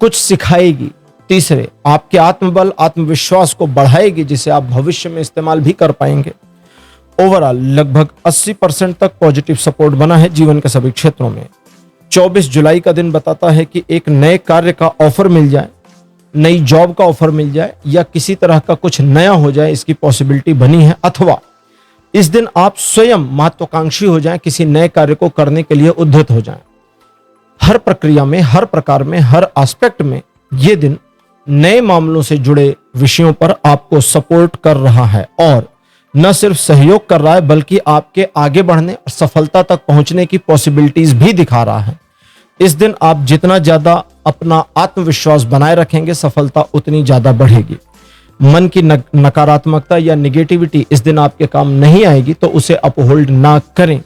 कुछ सिखाएगी। तीसरे, आपके आत्मबल, आत्मविश्वास को बढ़ाएगी, जिसे आप भविष्य में इस्तेमाल भी कर पाएंगे। ओवरऑल लगभग 80% तक पॉजिटिव सपोर्ट बना है जीवन के सभी क्षेत्रों में। 24 जुलाई का दिन बताता है कि एक नए कार्य का ऑफर मिल जाए, नई जॉब का ऑफर मिल जाए, या किसी तरह का कुछ नया हो जाए, इसकी पॉसिबिलिटी बनी है। अथवा इस दिन आप स्वयं महत्वाकांक्षी हो जाएं, किसी नए कार्य को करने के लिए उद्धत हो जाएं। हर प्रक्रिया में, हर प्रकार में, हर एस्पेक्ट में यह दिन नए मामलों से जुड़े विषयों पर आपको सपोर्ट कर रहा है, और न सिर्फ सहयोग कर रहा है बल्कि आपके आगे बढ़ने और सफलता तक पहुंचने की पॉसिबिलिटीज भी दिखा रहा है। इस दिन आप जितना ज्यादा अपना आत्मविश्वास बनाए रखेंगे, सफलता उतनी ज्यादा बढ़ेगी। मन की नकारात्मकता या नेगेटिविटी इस दिन आपके काम नहीं आएगी, तो उसे अपहोल्ड ना करें।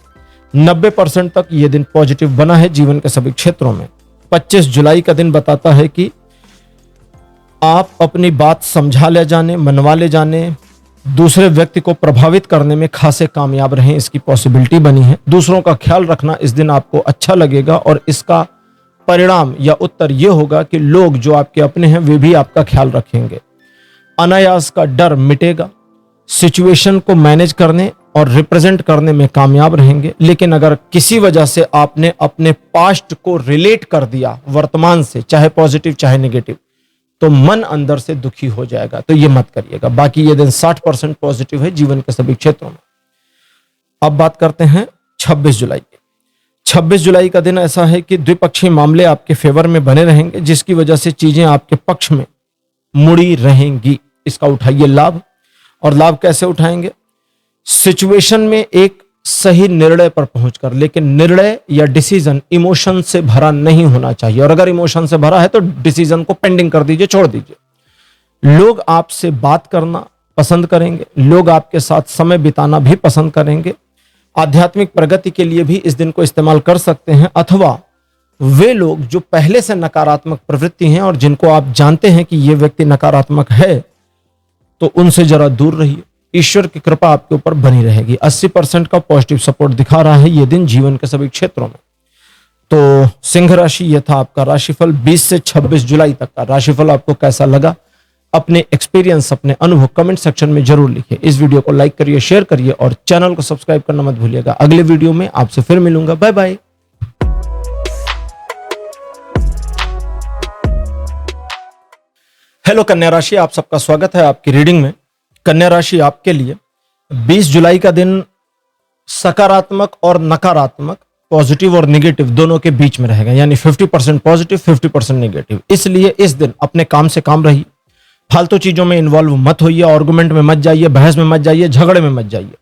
90% तक यह दिन पॉजिटिव बना है जीवन के सभी क्षेत्रों में। 25 जुलाई का दिन बताता है कि आप अपनी बात समझा ले जाने, मनवा ले जाने, दूसरे व्यक्ति को प्रभावित करने में खासे कामयाब रहें, इसकी पॉसिबिलिटी बनी है। दूसरों का ख्याल रखना इस दिन आपको अच्छा लगेगा, और इसका परिणाम या उत्तर यह होगा कि लोग जो आपके अपने हैं वे भी आपका ख्याल रखेंगे। अनायास का डर मिटेगा। सिचुएशन को मैनेज करने और रिप्रेजेंट करने में कामयाब रहेंगे। लेकिन अगर किसी वजह से आपने अपने पास्ट को रिलेट कर दिया वर्तमान से, चाहे पॉजिटिव चाहे नेगेटिव, तो मन अंदर से दुखी हो जाएगा, तो ये मत करिएगा। बाकी ये दिन 60% पॉजिटिव है जीवन के सभी क्षेत्रों में। अब बात करते हैं 26 जुलाई की। 26 जुलाई का दिन ऐसा है कि द्विपक्षीय मामले आपके फेवर में बने रहेंगे, जिसकी वजह से चीजें आपके पक्ष में मुड़ी रहेंगी। इसका उठाइए लाभ। और लाभ कैसे उठाएंगे? सिचुएशन में एक सही निर्णय पर पहुंचकर, लेकिन निर्णय या डिसीजन इमोशन से भरा नहीं होना चाहिए, और अगर इमोशन से भरा है तो डिसीजन को पेंडिंग कर दीजिए, छोड़ दीजिए। लोग आपसे बात करना पसंद करेंगे, लोग आपके साथ समय बिताना भी पसंद करेंगे, आध्यात्मिक प्रगति के लिए भी इस दिन को इस्तेमाल कर सकते हैं, अथवा वे लोग जो पहले से नकारात्मक प्रवृत्ति हैं और जिनको आप जानते हैं कि ये व्यक्ति नकारात्मक है, तो उनसे जरा दूर रहिए। ईश्वर की कृपा आपके ऊपर बनी रहेगी। 80% का पॉजिटिव सपोर्ट दिखा रहा है ये दिन जीवन के सभी क्षेत्रों में। तो सिंह राशि, यह था आपका राशिफल 20 से 26 जुलाई तक का। राशिफल आपको कैसा लगा? अपने एक्सपीरियंस, अपने अनुभव कमेंट सेक्शन में जरूर लिखिए। इस वीडियो को लाइक करिए, शेयर करिए और चैनल को सब्सक्राइब करना मत भूलिएगा। अगले वीडियो में आपसे फिर मिलूंगा। Bye bye. हेलो कन्या राशि, आप सबका स्वागत है आपकी रीडिंग में। कन्या राशि आपके लिए 20 जुलाई का दिन सकारात्मक और नकारात्मक, पॉजिटिव और नेगेटिव दोनों के बीच में रहेगा, यानी 50% पॉजिटिव 50% नेगेटिव। इसलिए इस दिन अपने काम से काम रहिए, फालतू चीजों में इन्वॉल्व मत होइए, आर्गुमेंट में मत जाइए, बहस में मत जाइए, झगड़े में मत जाइए।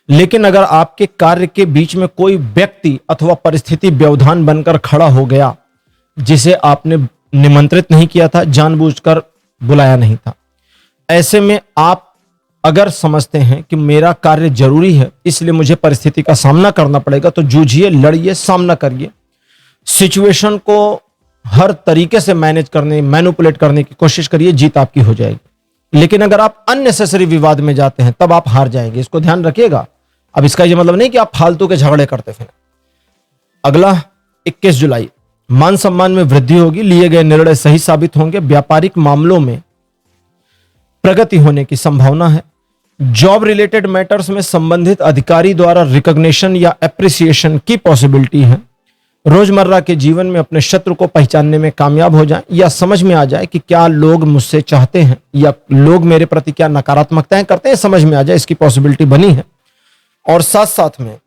लेकिन अगर आपके कार्य के बीच में कोई व्यक्ति अथवा परिस्थिति व्यवधान बनकर खड़ा हो गया जिसे आपने निमंत्रित नहीं किया था, जानबूझकर बुलाया नहीं था, ऐसे में आप अगर समझते हैं कि मेरा कार्य जरूरी है इसलिए मुझे परिस्थिति का सामना करना पड़ेगा, तो जूझिए, लड़िए, सामना करिए, सिचुएशन को हर तरीके से मैनिपुलेट करने की कोशिश करिए, जीत आपकी हो जाएगी। लेकिन अगर आप अननेसेसरी विवाद में जाते हैं तब आप हार जाएंगे, इसको ध्यान रखिएगा। अब इसका यह मतलब नहीं कि आप फालतू के झगड़े करते फिर। अगला 21 जुलाई, मान सम्मान में वृद्धि होगी, लिए गए निर्णय सही साबित होंगे, व्यापारिक मामलों में प्रगति होने की संभावना है। जॉब रिलेटेड मैटर्स में संबंधित अधिकारी द्वारा रिकॉग्निशन या एप्रिसिएशन की पॉसिबिलिटी है। रोजमर्रा के जीवन में अपने शत्रु को पहचानने में कामयाब हो जाए, या समझ में आ जाए कि क्या लोग मुझसे चाहते हैं या लोग मेरे प्रति क्या नकारात्मकताएं करते हैं, समझ में आ जाए, इसकी पॉसिबिलिटी बनी है। और साथ साथ में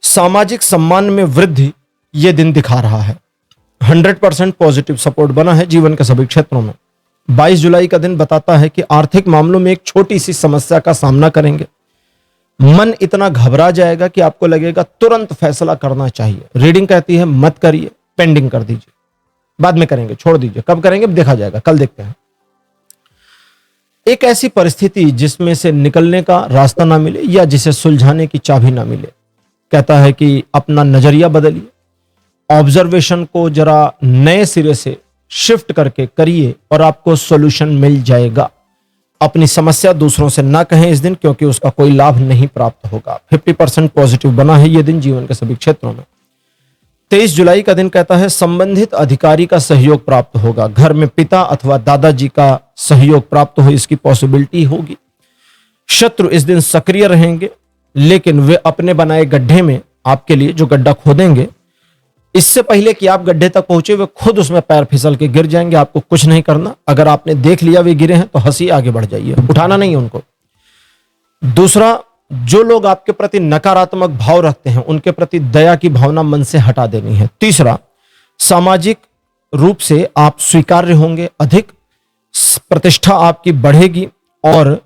सामाजिक सम्मान में वृद्धि यह दिन दिखा रहा है। 100% पॉजिटिव सपोर्ट बना है जीवन के सभी क्षेत्रों में। 22 जुलाई का दिन बताता है कि आर्थिक मामलों में एक छोटी सी समस्या का सामना करेंगे। मन इतना घबरा जाएगा कि आपको लगेगा तुरंत फैसला करना चाहिए। रीडिंग कहती है मत करिए, पेंडिंग कर दीजिए, बाद में करेंगे, छोड़ दीजिए, कब करेंगे देखा जाएगा, कल देखते हैं। एक ऐसी परिस्थिति जिसमें से निकलने का रास्ता ना मिले या जिसे सुलझाने की चाबी ना मिले, कहता है कि अपना नजरिया बदलिए, ऑब्जर्वेशन को जरा नए सिरे से शिफ्ट करके करिए और आपको सॉल्यूशन मिल जाएगा। अपनी समस्या दूसरों से ना कहें इस दिन, क्योंकि उसका कोई लाभ नहीं प्राप्त होगा। 50% पॉजिटिव बना है यह दिन जीवन के सभी क्षेत्रों में। 23 जुलाई का दिन कहता है संबंधित अधिकारी का सहयोग प्राप्त होगा। घर में पिता अथवा दादाजी का सहयोग प्राप्त हो, इसकी पॉसिबिलिटी होगी। शत्रु इस दिन सक्रिय रहेंगे, लेकिन वे अपने बनाए गड्ढे में आपके लिए जो गड्ढा खोदेंगे, इससे पहले कि आप गड्ढे तक पहुंचे वे खुद उसमें पैर फिसल के गिर जाएंगे। आपको कुछ नहीं करना। अगर आपने देख लिया वे गिरे हैं तो हंसी, आगे बढ़ जाइए, उठाना नहीं है उनको। दूसरा, जो लोग आपके प्रति नकारात्मक भाव रखते हैं उनके प्रति दया की भावना मन से हटा देनी है। तीसरा, सामाजिक रूप से आप स्वीकार्य होंगे, अधिक प्रतिष्ठा आपकी बढ़ेगी और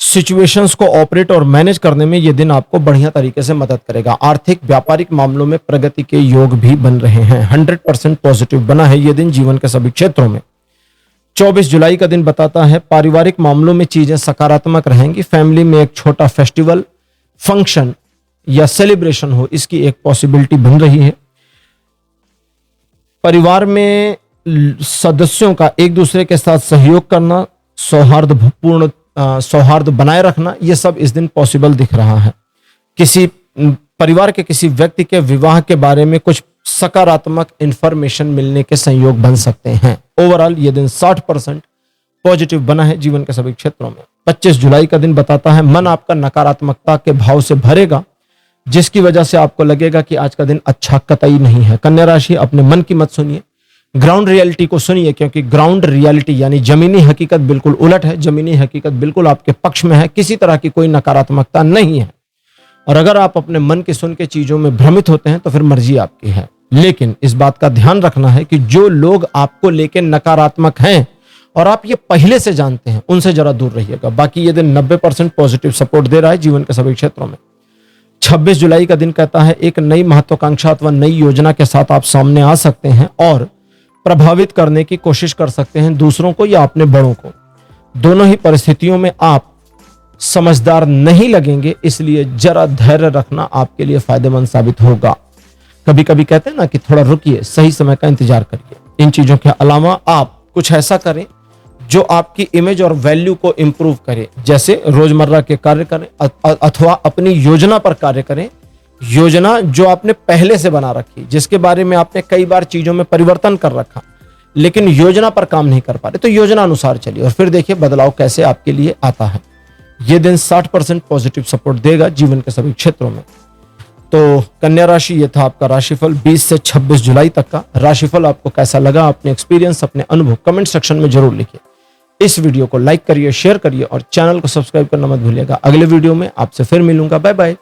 सिचुएशंस को ऑपरेट और मैनेज करने में यह दिन आपको बढ़िया तरीके से मदद करेगा। आर्थिक व्यापारिक मामलों में प्रगति के योग भी बन रहे हैं। 100% पॉजिटिव बना है यह दिन जीवन के सभी क्षेत्रों में। 24 जुलाई का दिन बताता है पारिवारिक मामलों में चीजें सकारात्मक रहेंगी। फैमिली में एक छोटा फेस्टिवल, फंक्शन या सेलिब्रेशन हो, इसकी एक पॉसिबिलिटी बन रही है। परिवार में सदस्यों का एक दूसरे के साथ सहयोग करना, सौहार्द बनाए रखना, यह सब इस दिन पॉसिबल दिख रहा है। किसी परिवार के किसी व्यक्ति के विवाह के बारे में कुछ सकारात्मक इंफॉर्मेशन मिलने के संयोग बन सकते हैं। ओवरऑल यह दिन 60% पॉजिटिव बना है जीवन के सभी क्षेत्रों में। 25 जुलाई का दिन बताता है मन आपका नकारात्मकता के भाव से भरेगा, जिसकी वजह से आपको लगेगा कि आज का दिन अच्छा कतई नहीं है। कन्या राशि, अपने मन की मत सुनिए, ग्राउंड रियलिटी को सुनिए, क्योंकि ग्राउंड रियलिटी यानी जमीनी हकीकत बिल्कुल उलट है। जमीनी हकीकत बिल्कुल आपके पक्ष में है, किसी तरह की कोई नकारात्मकता नहीं है। और अगर आप अपने मन की सुन के चीजों में भ्रमित होते हैं तो फिर मर्जी आपकी है। लेकिन इस बात का ध्यान रखना है कि जो लोग आपको लेकर नकारात्मक हैं और आप ये पहले से जानते हैं, उनसे जरा दूर रहिएगा। बाकी ये दिन 90% पॉजिटिव सपोर्ट दे रहा है जीवन के सभी क्षेत्रों में। 26 जुलाई का दिन कहता है एक नई महत्वाकांक्षा अथवा नई योजना के साथ आप सामने आ सकते हैं और प्रभावित करने की कोशिश कर सकते हैं दूसरों को या अपने बड़ों को। दोनों ही परिस्थितियों में आप समझदार नहीं लगेंगे, इसलिए जरा धैर्य रखना आपके लिए फायदेमंद साबित होगा। कभी कभी कहते हैं ना कि थोड़ा रुकिए, सही समय का इंतजार करिए। इन चीजों के अलावा आप कुछ ऐसा करें जो आपकी इमेज और वैल्यू को इंप्रूव करे, जैसे रोजमर्रा के कार्य करें अथवा अपनी योजना पर कार्य करें। योजना जो आपने पहले से बना रखी, जिसके बारे में आपने कई बार चीजों में परिवर्तन कर रखा, लेकिन योजना पर काम नहीं कर पा रहे, तो योजना अनुसार चलिए और फिर देखिए बदलाव कैसे आपके लिए आता है। यह दिन 60% पॉजिटिव सपोर्ट देगा जीवन के सभी क्षेत्रों में। तो कन्या राशि, ये था आपका राशिफल 20 से 26 जुलाई तक का। राशिफल आपको कैसा लगा, अपने एक्सपीरियंस, अपने अनुभव कमेंट सेक्शन में जरूर लिखिए। इस वीडियो को लाइक करिए, शेयर करिए और चैनल को सब्सक्राइब करना मत भूलिएगा। अगले वीडियो में आपसे फिर मिलूंगा। Bye bye.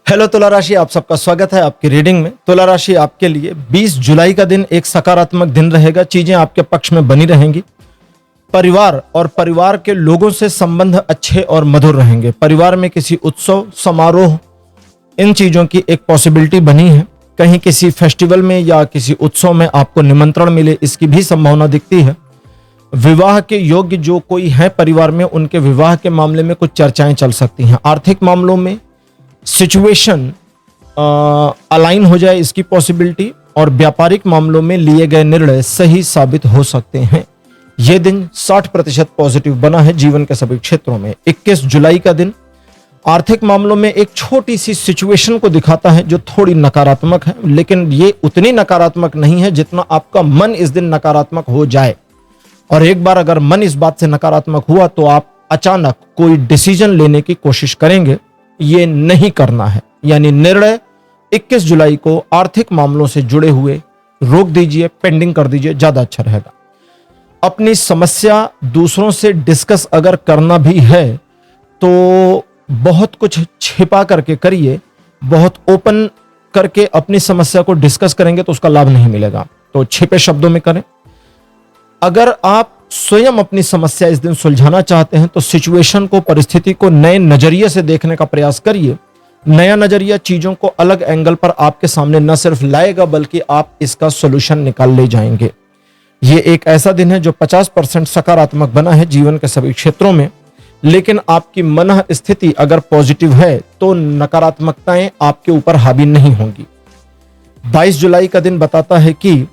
हेलो तुला राशि, आप सबका स्वागत है आपकी रीडिंग में। तुला राशि आपके लिए 20 जुलाई का दिन एक सकारात्मक दिन रहेगा। चीजें आपके पक्ष में बनी रहेंगी। परिवार और परिवार के लोगों से संबंध अच्छे और मधुर रहेंगे। परिवार में किसी उत्सव, समारोह, इन चीजों की एक पॉसिबिलिटी बनी है। कहीं किसी फेस्टिवल में या किसी उत्सव में आपको निमंत्रण मिले, इसकी भी संभावना दिखती है। विवाह के योग्य जो कोई है परिवार में, उनके विवाह के मामले में कुछ चर्चाएं चल सकती हैं। आर्थिक मामलों में सिचुएशन अलाइन हो जाए, इसकी पॉसिबिलिटी, और व्यापारिक मामलों में लिए गए निर्णय सही साबित हो सकते हैं। यह दिन 60% पॉजिटिव बना है जीवन के सभी क्षेत्रों में। 21 जुलाई का दिन आर्थिक मामलों में एक छोटी सी सिचुएशन को दिखाता है जो थोड़ी नकारात्मक है, लेकिन ये उतनी नकारात्मक नहीं है जितना आपका मन इस दिन नकारात्मक हो जाए। और एक बार अगर मन इस बात से नकारात्मक हुआ तो आप अचानक कोई डिसीजन लेने की कोशिश करेंगे, ये नहीं करना है। यानी निर्णय 21 जुलाई को आर्थिक मामलों से जुड़े हुए रोक दीजिए, पेंडिंग कर दीजिए, ज्यादा अच्छा रहेगा। अपनी समस्या दूसरों से डिस्कस अगर करना भी है तो बहुत कुछ छिपा करके करिए। बहुत ओपन करके अपनी समस्या को डिस्कस करेंगे तो उसका लाभ नहीं मिलेगा, तो छिपे शब्दों में करें। अगर आप स्वयं अपनी समस्या इस दिन सुलझाना चाहते हैं तो सिचुएशन को, परिस्थिति को नए नजरिए से देखने का प्रयास करिए। नया नजरिया चीजों को अलग एंगल पर आपके सामने न सिर्फ लाएगा बल्कि आप इसका सॉल्यूशन निकाल ले जाएंगे। यह एक ऐसा दिन है जो 50% सकारात्मक बना है जीवन के सभी क्षेत्रों में, लेकिन आपकी मन स्थिति अगर पॉजिटिव है तो नकारात्मकताएं आपके ऊपर हावी नहीं होंगी। 22 जुलाई का दिन बताता है कि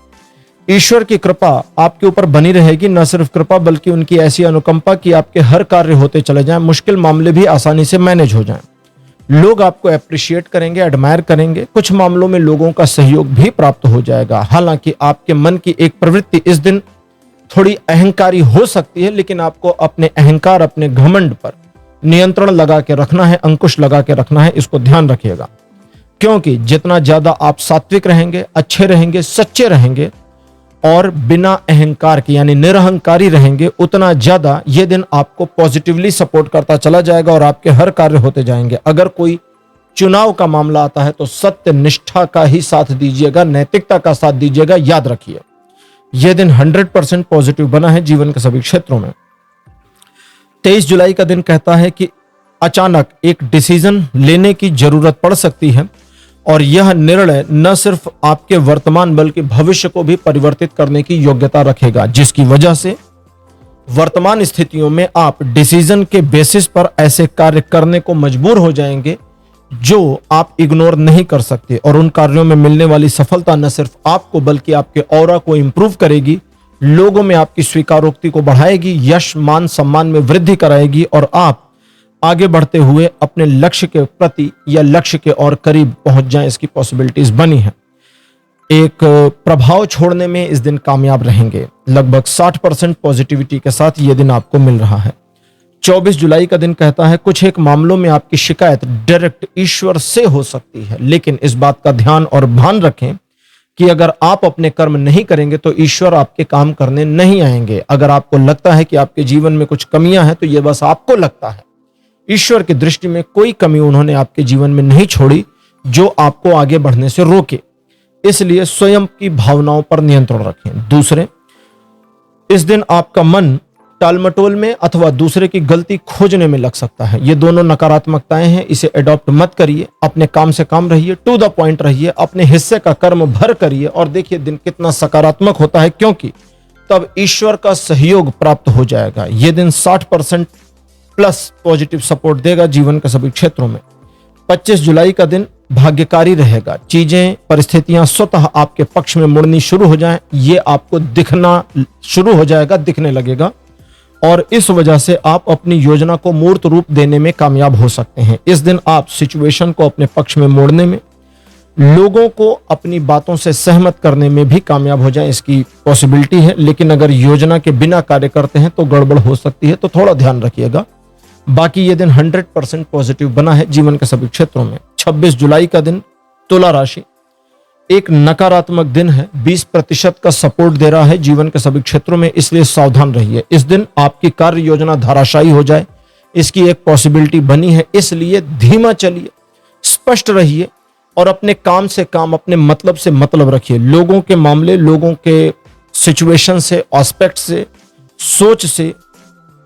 ईश्वर की कृपा आपके ऊपर बनी रहेगी। न सिर्फ कृपा बल्कि उनकी ऐसी अनुकंपा कि आपके हर कार्य होते चले जाएं, मुश्किल मामले भी आसानी से मैनेज हो जाएं। लोग आपको एप्रिशिएट करेंगे, एडमायर करेंगे। कुछ मामलों में लोगों का सहयोग भी प्राप्त हो जाएगा। हालांकि आपके मन की एक प्रवृत्ति इस दिन थोड़ी अहंकारी हो सकती है, लेकिन आपको अपने अहंकार, अपने घमंड पर नियंत्रण लगा के रखना है, अंकुश लगा के रखना है। इसको ध्यान रखिएगा, क्योंकि जितना ज्यादा आप सात्विक रहेंगे, अच्छे रहेंगे, सच्चे रहेंगे और बिना अहंकार के यानी निरहंकारी रहेंगे, उतना ज्यादा यह दिन आपको पॉजिटिवली सपोर्ट करता चला जाएगा और आपके हर कार्य होते जाएंगे। अगर कोई चुनाव का मामला आता है तो सत्य निष्ठा का ही साथ दीजिएगा, नैतिकता का साथ दीजिएगा। याद रखिए, यह दिन 100% पॉजिटिव बना है जीवन के सभी क्षेत्रों में। 23 जुलाई का दिन कहता है कि अचानक एक डिसीजन लेने की जरूरत पड़ सकती है और यह निर्णय न सिर्फ आपके वर्तमान बल्कि भविष्य को भी परिवर्तित करने की योग्यता रखेगा, जिसकी वजह से वर्तमान स्थितियों में आप डिसीजन के बेसिस पर ऐसे कार्य करने को मजबूर हो जाएंगे जो आप इग्नोर नहीं कर सकते, और उन कार्यों में मिलने वाली सफलता न सिर्फ आपको बल्कि आपके ऑरा को इंप्रूव करेगी, लोगों में आपकी स्वीकारोक्ति को बढ़ाएगी, यश, मान, सम्मान में वृद्धि कराएगी और आप आगे बढ़ते हुए अपने लक्ष्य के प्रति या लक्ष्य के और करीब पहुंच जाएं, इसकी पॉसिबिलिटीज बनी है। एक प्रभाव छोड़ने में इस दिन कामयाब रहेंगे। लगभग 60% पॉजिटिविटी के साथ यह दिन आपको मिल रहा है। 24 जुलाई का दिन कहता है कुछ एक मामलों में आपकी शिकायत डायरेक्ट ईश्वर से हो सकती है, लेकिन इस बात का ध्यान और भान रखें कि अगर आप अपने कर्म नहीं करेंगे तो ईश्वर आपके काम करने नहीं आएंगे। अगर आपको लगता है कि आपके जीवन में कुछ कमियां हैं तो यह बस आपको लगता है। ईश्वर की दृष्टि में कोई कमी उन्होंने आपके जीवन में नहीं छोड़ी जो आपको आगे बढ़ने से रोके। इसलिए स्वयं की भावनाओं पर नियंत्रण रखें। दूसरे, इस दिन आपका मन टालमटोल में अथवा दूसरे की गलती खोजने में लग सकता है। ये दोनों नकारात्मकताएं हैं, इसे अडॉप्ट मत करिए। अपने काम से काम रहिए, टू द पॉइंट रहिए, अपने हिस्से का कर्म भर करिए और देखिए दिन कितना सकारात्मक होता है, क्योंकि तब ईश्वर का सहयोग प्राप्त हो जाएगा। यह दिन 60% प्लस पॉजिटिव सपोर्ट देगा जीवन के सभी क्षेत्रों में। 25 जुलाई का दिन भाग्यकारी रहेगा। चीजें परिस्थितियां स्वतः आपके पक्ष में मुड़नी शुरू हो जाएं, ये आपको दिखना शुरू हो जाएगा, दिखने लगेगा, और इस वजह से आप अपनी योजना को मूर्त रूप देने में कामयाब हो सकते हैं। इस दिन आप सिचुएशन को अपने पक्ष में मोड़ने में, लोगों को अपनी बातों से सहमत करने में भी कामयाब हो जाएं, इसकी पॉसिबिलिटी है। लेकिन अगर योजना के बिना कार्य करते हैं तो गड़बड़ हो सकती है, तो थोड़ा ध्यान रखिएगा। बाकी ये दिन 100% पॉजिटिव बना है जीवन के सभी क्षेत्रों में। 26 जुलाई का दिन तुला राशि, एक नकारात्मक दिन है, 20% का सपोर्ट दे रहा है जीवन के सभी क्षेत्रों में, इसलिए सावधान रहिए। इस दिन आपकी कार्य योजना धाराशायी हो जाए, इसकी एक पॉसिबिलिटी बनी है, इसलिए धीमा चलिए, स्पष्ट रहिए और अपने काम से काम, अपने मतलब से मतलब रखिए। लोगों के मामले, लोगों के सिचुएशन से, एस्पेक्ट से, सोच से,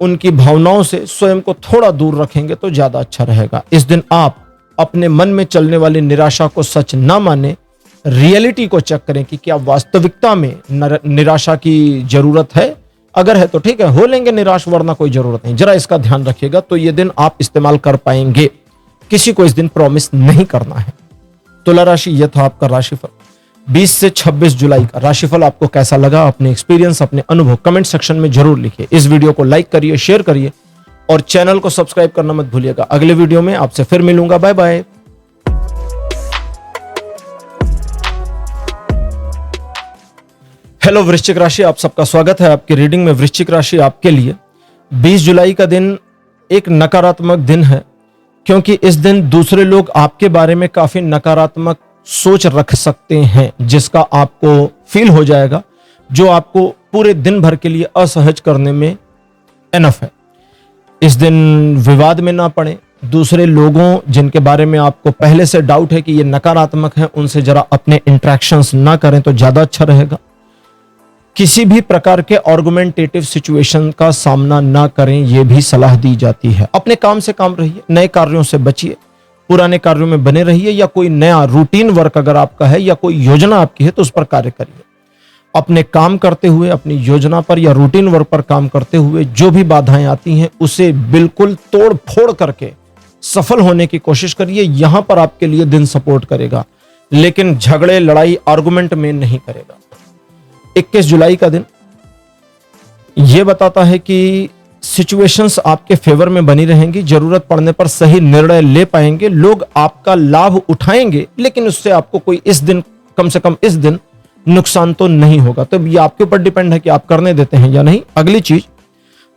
उनकी भावनाओं से स्वयं को थोड़ा दूर रखेंगे तो ज्यादा अच्छा रहेगा। इस दिन आप अपने मन में चलने वाली निराशा को सच ना माने, रियलिटी को चेक करें कि क्या वास्तविकता में निराशा की जरूरत है। अगर है तो ठीक है, हो लेंगे निराश, वरना कोई जरूरत नहीं। जरा इसका ध्यान रखिएगा, तो ये दिन आप इस्तेमाल कर पाएंगे। किसी को इस दिन प्रॉमिस नहीं करना है। तुला राशि, यह था आपका राशिफल 20 से 26 जुलाई का। राशिफल आपको कैसा लगा, अपने एक्सपीरियंस, अपने अनुभव कमेंट सेक्शन में जरूर लिखिए। इस वीडियो को लाइक करिए, शेयर करिए और चैनल को सब्सक्राइब करना मत भूलिएगा। अगले वीडियो में आपसे फिर मिलूंगा। Bye bye. हेलो वृश्चिक राशि, आप सबका स्वागत है आपकी रीडिंग में। वृश्चिक राशि आपके लिए 20 जुलाई का दिन एक नकारात्मक दिन है, क्योंकि इस दिन दूसरे लोग आपके बारे में काफी नकारात्मक सोच रख सकते हैं, जिसका आपको फील हो जाएगा, जो आपको पूरे दिन भर के लिए असहज करने में एनफ है। इस दिन विवाद में ना पड़े। दूसरे लोगों जिनके बारे में आपको पहले से डाउट है कि ये नकारात्मक है, उनसे जरा अपने इंटरेक्शंस ना करें तो ज्यादा अच्छा रहेगा। किसी भी प्रकार के आर्गुमेंटेटिव सिचुएशन का सामना ना करें, यह भी सलाह दी जाती है। अपने काम से काम रहिए, नए कार्यों से बचिए, पुराने कार्यों में बने रहिए, या कोई नया रूटीन वर्क अगर आपका है या कोई योजना आपकी है तो उस पर कार्य करिए। अपने काम करते हुए, अपनी योजना पर या रूटीन वर्क पर काम करते हुए जो भी बाधाएं आती हैं उसे बिल्कुल तोड़ फोड़ करके सफल होने की कोशिश करिए। यहां पर आपके लिए दिन सपोर्ट करेगा, लेकिन झगड़े, लड़ाई, आर्गुमेंट में नहीं करेगा। 21 जुलाई का दिन यह बताता है कि सिचुएशंस आपके फेवर में बनी रहेंगी, जरूरत पड़ने पर सही निर्णय ले पाएंगे, लोग आपका लाभ उठाएंगे, लेकिन उससे आपको कोई इस दिन, कम से कम इस दिन, नुकसान तो नहीं होगा। तो ये आपके ऊपर डिपेंड है कि आप करने देते हैं या नहीं। अगली चीज,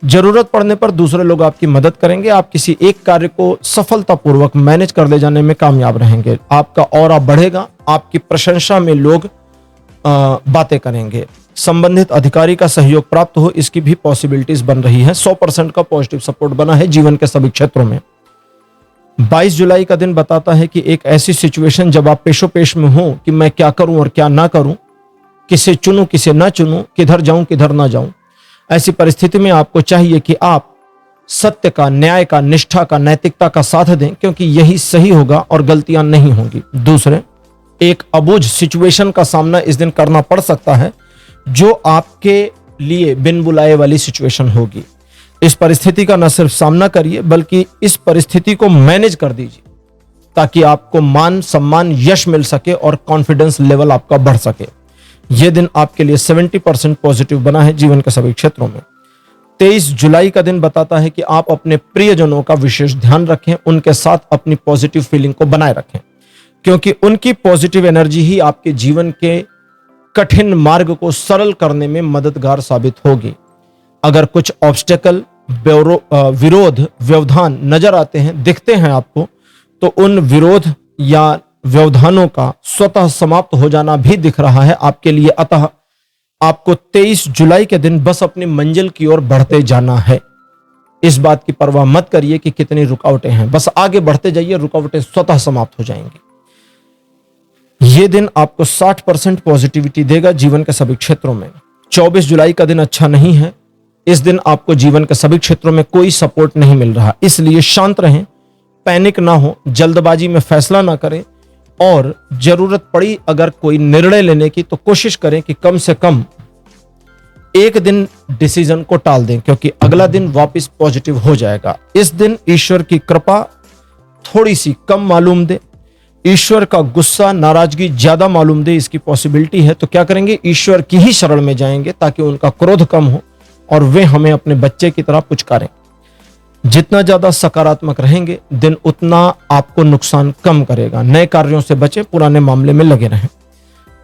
जरूरत पड़ने पर दूसरे लोग आपकी मदद करेंगे। आप किसी एक कार्य को सफलतापूर्वक मैनेज कर ले जाने में कामयाब रहेंगे। आपका ऑरा बढ़ेगा, आपकी प्रशंसा में लोग बातें करेंगे। संबंधित अधिकारी का सहयोग प्राप्त हो, इसकी भी पॉसिबिलिटीज बन रही है। 100% का पॉजिटिव सपोर्ट बना है जीवन के सभी क्षेत्रों में। 22 जुलाई का दिन बताता है कि एक ऐसी सिचुएशन जब आप पेशो पेश में हो कि मैं क्या करूं और क्या ना करूं, किसे चुनूं किसे ना चुनूं, किधर जाऊं किधर ना जाऊं, ऐसी परिस्थिति में आपको चाहिए कि आप सत्य का, न्याय का, निष्ठा का, नैतिकता का साथ दें, क्योंकि यही सही होगा और गलतियां नहीं होंगी। दूसरे, एक अबूझ सिचुएशन का सामना इस दिन करना पड़ सकता है, जो आपके लिए बिन बुलाए वाली सिचुएशन होगी। इस परिस्थिति का न सिर्फ सामना करिए, बल्कि इस परिस्थिति को मैनेज कर दीजिए, ताकि आपको मान सम्मान, यश मिल सके और कॉन्फिडेंस लेवल आपका बढ़ सके। यह दिन आपके लिए 70% पॉजिटिव बना है जीवन के सभी क्षेत्रों में। 23 जुलाई का दिन बताता है कि आप अपने प्रियजनों का विशेष ध्यान रखें, उनके साथ अपनी पॉजिटिव फीलिंग को बनाए रखें, क्योंकि उनकी पॉजिटिव एनर्जी ही आपके जीवन के कठिन मार्ग को सरल करने में मददगार साबित होगी। अगर कुछ ऑब्स्टेकल, विरोध, व्यवधान नजर आते हैं, दिखते हैं आपको, तो उन विरोध या व्यवधानों का स्वतः समाप्त हो जाना भी दिख रहा है आपके लिए। अतः आपको 23 जुलाई के दिन बस अपनी मंजिल की ओर बढ़ते जाना है। इस बात की परवाह मत करिए कि कितनी रुकावटें हैं, बस आगे बढ़ते जाइए, रुकावटें स्वतः समाप्त हो जाएंगी। यह दिन आपको 60% पॉजिटिविटी देगा जीवन के सभी क्षेत्रों में। 24 जुलाई का दिन अच्छा नहीं है। इस दिन आपको जीवन के सभी क्षेत्रों में कोई सपोर्ट नहीं मिल रहा, इसलिए शांत रहें, पैनिक ना हो, जल्दबाजी में फैसला ना करें, और जरूरत पड़ी अगर कोई निर्णय लेने की तो कोशिश करें कि कम से कम एक दिन डिसीजन को टाल दें, क्योंकि अगला दिन वापस पॉजिटिव हो जाएगा। इस दिन ईश्वर की कृपा थोड़ी सी कम मालूम दे, ईश्वर का गुस्सा नाराजगी ज्यादा मालूम दे, इसकी पॉसिबिलिटी है। तो क्या करेंगे, ईश्वर की ही शरण में जाएंगे ताकि उनका क्रोध कम हो और वे हमें अपने बच्चे की तरह पुचकारें। जितना ज्यादा सकारात्मक रहेंगे दिन उतना आपको नुकसान कम करेगा। नए कार्यों से बचें, पुराने मामले में लगे रहें।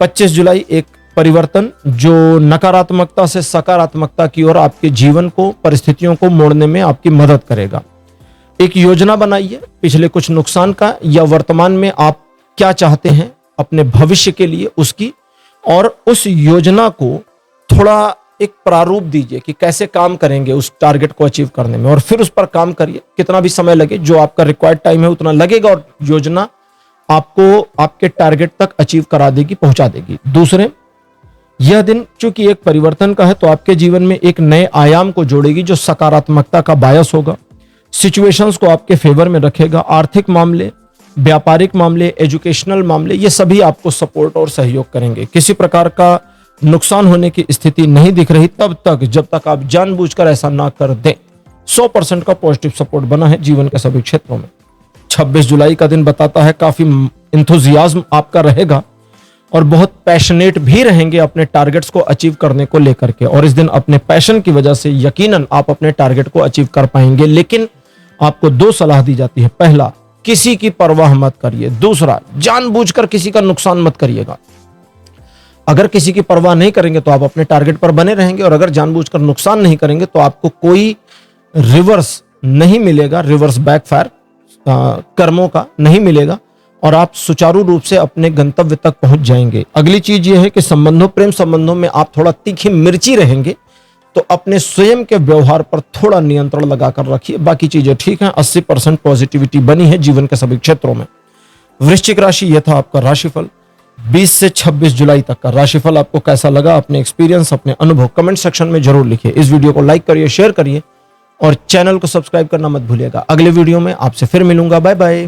25 जुलाई एक परिवर्तन जो नकारात्मकता से सकारात्मकता की ओर आपके जीवन को, परिस्थितियों को मोड़ने में आपकी मदद करेगा। एक योजना बनाइए पिछले कुछ नुकसान का या वर्तमान में आप क्या चाहते हैं अपने भविष्य के लिए उसकी, और उस योजना को थोड़ा एक प्रारूप दीजिए कि कैसे काम करेंगे उस टारगेट को अचीव करने में, और फिर उस पर काम करिए। कितना भी समय लगे, जो आपका रिक्वायर्ड टाइम है उतना लगेगा, और योजना आपको आपके टारगेट तक अचीव करा देगी, पहुंचा देगी। दूसरे, यह दिन चूंकि एक परिवर्तन का है तो आपके जीवन में एक नए आयाम को जोड़ेगी जो सकारात्मकता का बायस होगा, सिचुएशंस को आपके फेवर में रखेगा। आर्थिक मामले, व्यापारिक मामले, एजुकेशनल मामले, ये सभी आपको सपोर्ट और सहयोग करेंगे। किसी प्रकार का नुकसान होने की स्थिति नहीं दिख रही तब तक, जब तक आप जानबूझकर ऐसा ना कर दें। 100% का पॉजिटिव सपोर्ट बना है जीवन के सभी क्षेत्रों में। 26 जुलाई का दिन बताता है काफी इंथुजियाज्म आपका रहेगा और बहुत पैशनेट भी रहेंगे अपने टारगेट्स को अचीव करने को लेकर के, और इस दिन अपने पैशन की वजह से यकीनन आप अपने टारगेट को अचीव कर पाएंगे। लेकिन आपको 2 सलाह दी जाती है। पहला, किसी की परवाह मत करिए। दूसरा, जानबूझकर किसी का नुकसान मत करिएगा। अगर किसी की परवाह नहीं करेंगे तो आप अपने टारगेट पर बने रहेंगे, और अगर जानबूझकर नुकसान नहीं करेंगे तो आपको कोई रिवर्स नहीं मिलेगा, रिवर्स बैकफायर कर्मों का नहीं मिलेगा, और आप सुचारू रूप से अपने गंतव्य तक पहुंच जाएंगे। अगली चीज यह है कि संबंधों, प्रेम संबंधों में आप थोड़ा तीखी मिर्ची रहेंगे, तो अपने स्वयं के व्यवहार पर थोड़ा नियंत्रण लगाकर रखिए। बाकी चीजें ठीक हैं। 80% पॉजिटिविटी बनी है जीवन के सभी क्षेत्रों में। वृश्चिक राशि, यह था आपका राशिफल 20 से 26 जुलाई तक का राशिफल। आपको कैसा लगा, अपने एक्सपीरियंस, अपने अनुभव कमेंट सेक्शन में जरूर लिखिए। इस वीडियो को लाइक करिए, शेयर करिए और चैनल को सब्सक्राइब करना मत भूलिएगा। अगले वीडियो में आपसे फिर मिलूंगा। Bye bye.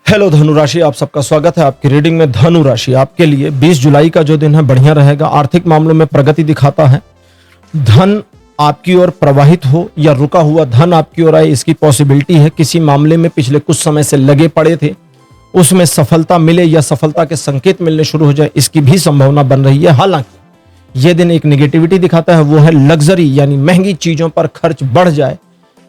हेलो धनु राशि, आप सबका स्वागत है आपकी रीडिंग में। धनु राशि आपके लिए 20 जुलाई का जो दिन है बढ़िया रहेगा। आर्थिक मामलों में प्रगति दिखाता है। धन आपकी ओर प्रवाहित हो या रुका हुआ धन आपकी ओर आए, इसकी पॉसिबिलिटी है। किसी मामले में पिछले कुछ समय से लगे पड़े थे, उसमें सफलता मिले या सफलता के संकेत मिलने शुरू हो जाए, इसकी भी संभावना बन रही है। हालांकि यह दिन एक नेगेटिविटी दिखाता है, वो है लग्जरी, यानी महंगी चीजों पर खर्च बढ़ जाए,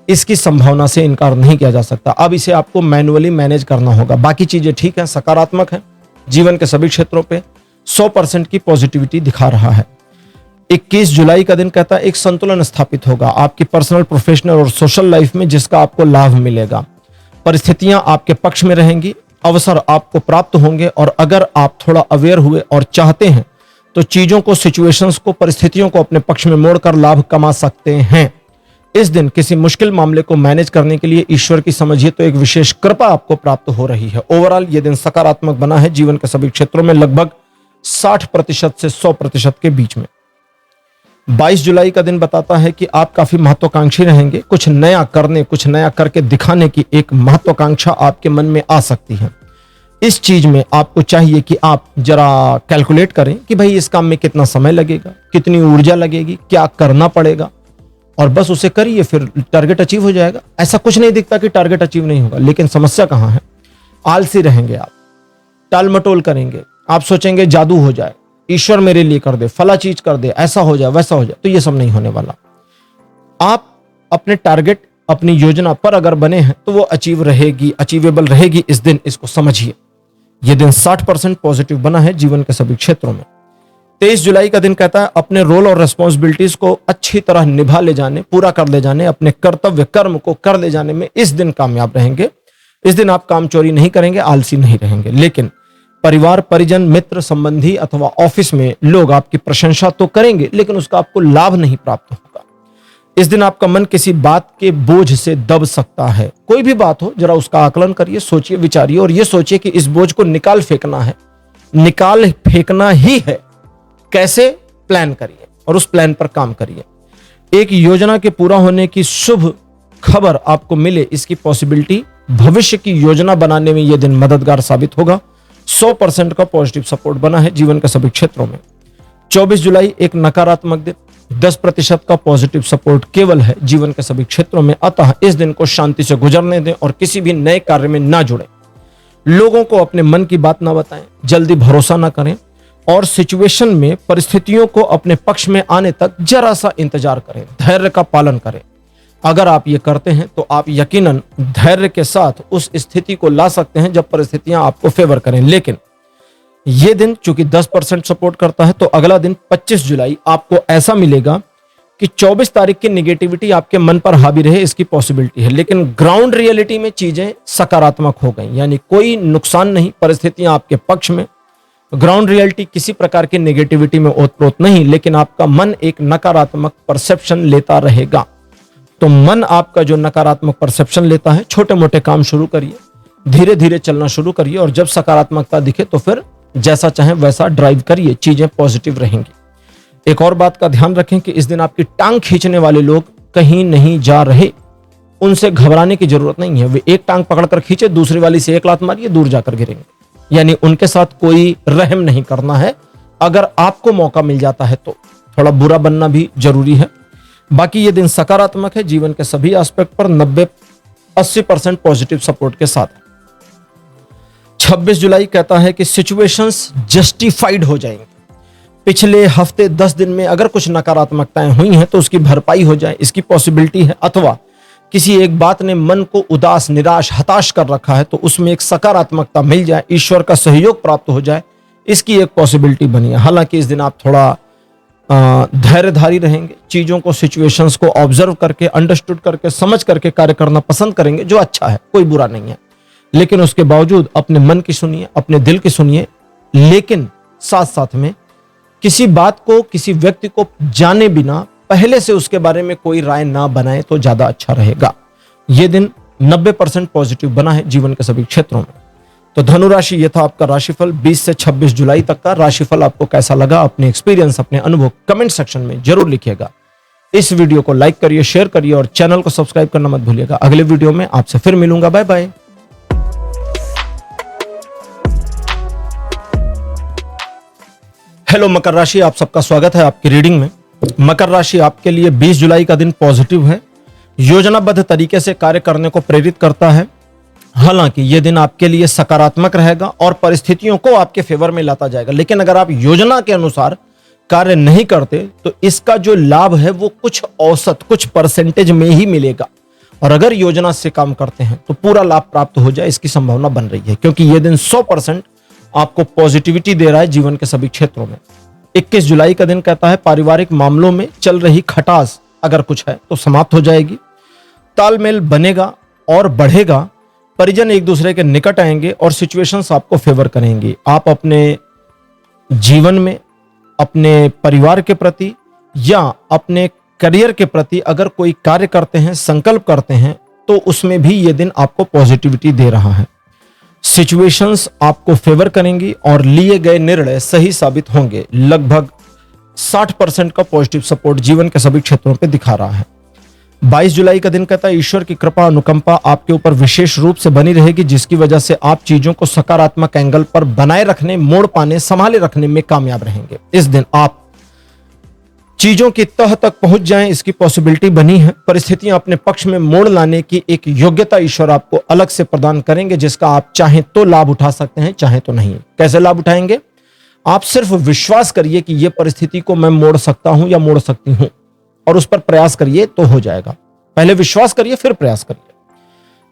इसकी संभावना से इनकार नहीं किया जा सकता। अब इसे आपको मैन्युअली मैनेज करना होगा। बाकी चीजें ठीक हैं, सकारात्मक हैं। जीवन के सभी क्षेत्रों पे 100% की पॉजिटिविटी दिखा रहा है। 21 जुलाई का दिन कहता है एक संतुलन स्थापित होगा आपकी पर्सनल, प्रोफेशनल और सोशल लाइफ में, जिसका आपको लाभ मिलेगा। परिस्थितियां आपके पक्ष में रहेंगी, अवसर आपको प्राप्त होंगे, और अगर आप थोड़ा अवेयर हुए और चाहते हैं तो चीजों को, सिचुएशंस को, परिस्थितियों को अपने पक्ष में मोड़कर लाभ कमा सकते हैं। इस दिन किसी मुश्किल मामले को मैनेज करने के लिए ईश्वर की समझिए तो एक विशेष कृपा आपको प्राप्त हो रही है। ओवरऑल ये दिन सकारात्मक बना है जीवन के सभी क्षेत्रों में, लगभग 60% से 100% के बीच में। 22 जुलाई का दिन बताता है कि आप काफी महत्वाकांक्षी रहेंगे। कुछ नया करने, कुछ नया करके दिखाने की एक महत्वाकांक्षा आपके मन में आ सकती है। इस चीज में आपको चाहिए कि आप जरा कैलकुलेट करें कि भाई इस काम में कितना समय लगेगा, कितनी ऊर्जा लगेगी, क्या करना पड़ेगा, और बस उसे करिए, फिर टारगेट अचीव हो जाएगा। ऐसा कुछ नहीं दिखता कि टारगेट अचीव नहीं होगा, लेकिन समस्या कहां है, आलसी रहेंगे आप, टाल मटोल करेंगे, आप सोचेंगे जादू हो जाए, ईश्वर मेरे लिए कर दे, फला चीज कर दे, ऐसा हो जाए, वैसा हो जाए, तो ये सब नहीं होने वाला। आप अपने टारगेट, अपनी योजना पर अगर बने हैं तो वो अचीव रहेगी, अचीवेबल रहेगी। इस दिन इसको समझिए। यह दिन 60% पॉजिटिव बना है जीवन के सभी क्षेत्रों में। 23 जुलाई का दिन कहता है अपने रोल और रेस्पॉन्सिबिलिटीज को अच्छी तरह निभा ले जाने, पूरा कर ले जाने, अपने कर्तव्य कर्म को कर ले जाने में इस दिन कामयाब रहेंगे। इस दिन आप काम चोरी नहीं करेंगे, आलसी नहीं रहेंगे। लेकिन परिवार, परिजन, मित्र, संबंधी अथवा ऑफिस में लोग आपकी प्रशंसा तो करेंगे, लेकिन उसका आपको लाभ नहीं प्राप्त होगा। इस दिन आपका मन किसी बात के बोझ से दब सकता है। कोई भी बात हो, जरा उसका आकलन करिए, सोचिए, विचारिए, और यह सोचिए कि इस बोझ को निकाल फेंकना है, निकाल फेंकना ही है। कैसे, प्लान करिए और उस प्लान पर काम करिए। एक योजना के पूरा होने की शुभ खबर आपको मिले, इसकी पॉसिबिलिटी, भविष्य की योजना बनाने में यह दिन मददगार साबित होगा। 100% का पॉजिटिव सपोर्ट बना है जीवन के सभी क्षेत्रों में। 24 जुलाई एक नकारात्मक दिन, 10% का पॉजिटिव सपोर्ट केवल है जीवन के सभी क्षेत्रों में। अतः इस दिन को शांति से गुजरने दें और किसी भी नए कार्य में ना जुड़ें। लोगों को अपने मन की बात ना बताएं, जल्दी भरोसा ना करें और सिचुएशन में परिस्थितियों को अपने पक्ष में आने तक जरा सा इंतजार करें, धैर्य का पालन करें। अगर आप ये करते हैं तो आप यकीनन धैर्य के साथ उस स्थिति को ला सकते हैं जब परिस्थितियां आपको फेवर करें। लेकिन यह दिन चूंकि 10% सपोर्ट करता है तो अगला दिन 25 जुलाई आपको ऐसा मिलेगा कि 24 तारीख की निगेटिविटी आपके मन पर हावी रहे, इसकी पॉसिबिलिटी है। लेकिन ग्राउंड रियलिटी में चीजें सकारात्मक हो गई, यानी कोई नुकसान नहीं, परिस्थितियां आपके पक्ष में। ग्राउंड रियलिटी किसी प्रकार की नेगेटिविटी में ओतप्रोत नहीं, लेकिन आपका मन एक नकारात्मक परसेप्शन लेता रहेगा। तो मन आपका जो नकारात्मक परसेप्शन लेता है, छोटे मोटे काम शुरू करिए, धीरे धीरे चलना शुरू करिए और जब सकारात्मकता दिखे तो फिर जैसा चाहे वैसा ड्राइव करिए, चीजें पॉजिटिव रहेंगी। एक और बात का ध्यान रखें कि इस दिन आपकी टांग खींचने वाले लोग कहीं नहीं जा रहे, उनसे घबराने की जरूरत नहीं है। वे एक टांग पकड़कर खींचे, दूसरी वाली से एक लात मारिए, दूर जाकर गिरेंगे। यानी उनके साथ कोई रहम नहीं करना है। अगर आपको मौका मिल जाता है तो थोड़ा बुरा बनना भी जरूरी है। बाकी ये दिन सकारात्मक है जीवन के सभी एस्पेक्ट पर, 90-80% पॉजिटिव सपोर्ट के साथ। 26 जुलाई कहता है कि सिचुएशंस जस्टिफाइड हो जाएंगे। पिछले हफ्ते 10 दिन में अगर कुछ नकारात्मकताएं हुई हैं तो उसकी भरपाई हो जाए, इसकी पॉसिबिलिटी है। अथवा किसी एक बात ने मन को उदास, निराश, हताश कर रखा है तो उसमें एक सकारात्मकता मिल जाए, ईश्वर का सहयोग प्राप्त हो जाए, इसकी एक पॉसिबिलिटी बनी है। हालांकि इस दिन आप थोड़ा धैर्यधारी रहेंगे, चीजों को, सिचुएशंस को ऑब्जर्व करके, अंडरस्टूड करके, समझ करके कार्य करना पसंद करेंगे, जो अच्छा है, कोई बुरा नहीं है। लेकिन उसके बावजूद अपने मन की सुनिए, अपने दिल की सुनिए, लेकिन साथ साथ में किसी बात को, किसी व्यक्ति को जाने बिना पहले से उसके बारे में कोई राय ना बनाए तो ज्यादा अच्छा रहेगा। यह दिन 90% पॉजिटिव बना है जीवन के सभी क्षेत्रों में। तो धनु राशि, यह था आपका राशिफल 20 से 26 जुलाई तक का। राशिफल आपको कैसा लगा, अपने एक्सपीरियंस, अपने अनुभव कमेंट सेक्शन में जरूर लिखिएगा। इस वीडियो को लाइक करिए, शेयर करिए और चैनल को सब्सक्राइब करना मत भूलिएगा। अगले वीडियो में आपसे फिर मिलूंगा। Bye bye. हेलो मकर राशि, आप सबका स्वागत है आपकी रीडिंग में। मकर राशि आपके लिए 20 जुलाई का दिन पॉजिटिव है, योजनाबद्ध तरीके से कार्य करने को प्रेरित करता है। हालांकि यह दिन आपके लिए सकारात्मक रहेगा और परिस्थितियों को आपके फेवर में लाता जाएगा। लेकिन अगर आप योजना के अनुसार कार्य नहीं करते तो इसका जो लाभ है वो कुछ औसत, कुछ परसेंटेज में ही मिलेगा। और अगर योजना से काम करते हैं तो पूरा लाभ प्राप्त हो जाए, इसकी संभावना बन रही है, क्योंकि यह दिन 100% आपको पॉजिटिविटी दे रहा है जीवन के सभी क्षेत्रों में। 21 जुलाई का दिन कहता है पारिवारिक मामलों में चल रही खटास अगर कुछ है तो समाप्त हो जाएगी, तालमेल बनेगा और बढ़ेगा, परिजन एक दूसरे के निकट आएंगे और सिचुएशंस आपको फेवर करेंगी। आप अपने जीवन में, अपने परिवार के प्रति या अपने करियर के प्रति अगर कोई कार्य करते हैं, संकल्प करते हैं, तो उसमें भी यह दिन आपको पॉजिटिविटी दे रहा है। सिचुएशंस आपको फेवर करेंगी और लिए गए निर्णय सही साबित होंगे। लगभग 60% का पॉजिटिव सपोर्ट जीवन के सभी क्षेत्रों पे दिखा रहा है। 22 जुलाई का दिन कहता है ईश्वर की कृपा, अनुकंपा आपके ऊपर विशेष रूप से बनी रहेगी, जिसकी वजह से आप चीजों को सकारात्मक एंगल पर बनाए रखने, मोड़ पाने, संभाले रखने में कामयाब रहेंगे। इस दिन आप चीजों की तह तक पहुंच जाएं, इसकी पॉसिबिलिटी बनी है। परिस्थितियां अपने पक्ष में मोड़ लाने की एक योग्यता ईश्वर आपको अलग से प्रदान करेंगे, जिसका आप चाहें तो लाभ उठा सकते हैं, चाहें तो नहीं। कैसे लाभ उठाएंगे? आप सिर्फ विश्वास करिए कि यह परिस्थिति को मैं मोड़ सकता हूं या मोड़ सकती हूं, और उस पर प्रयास करिए तो हो जाएगा। पहले विश्वास करिए, फिर प्रयास करिए।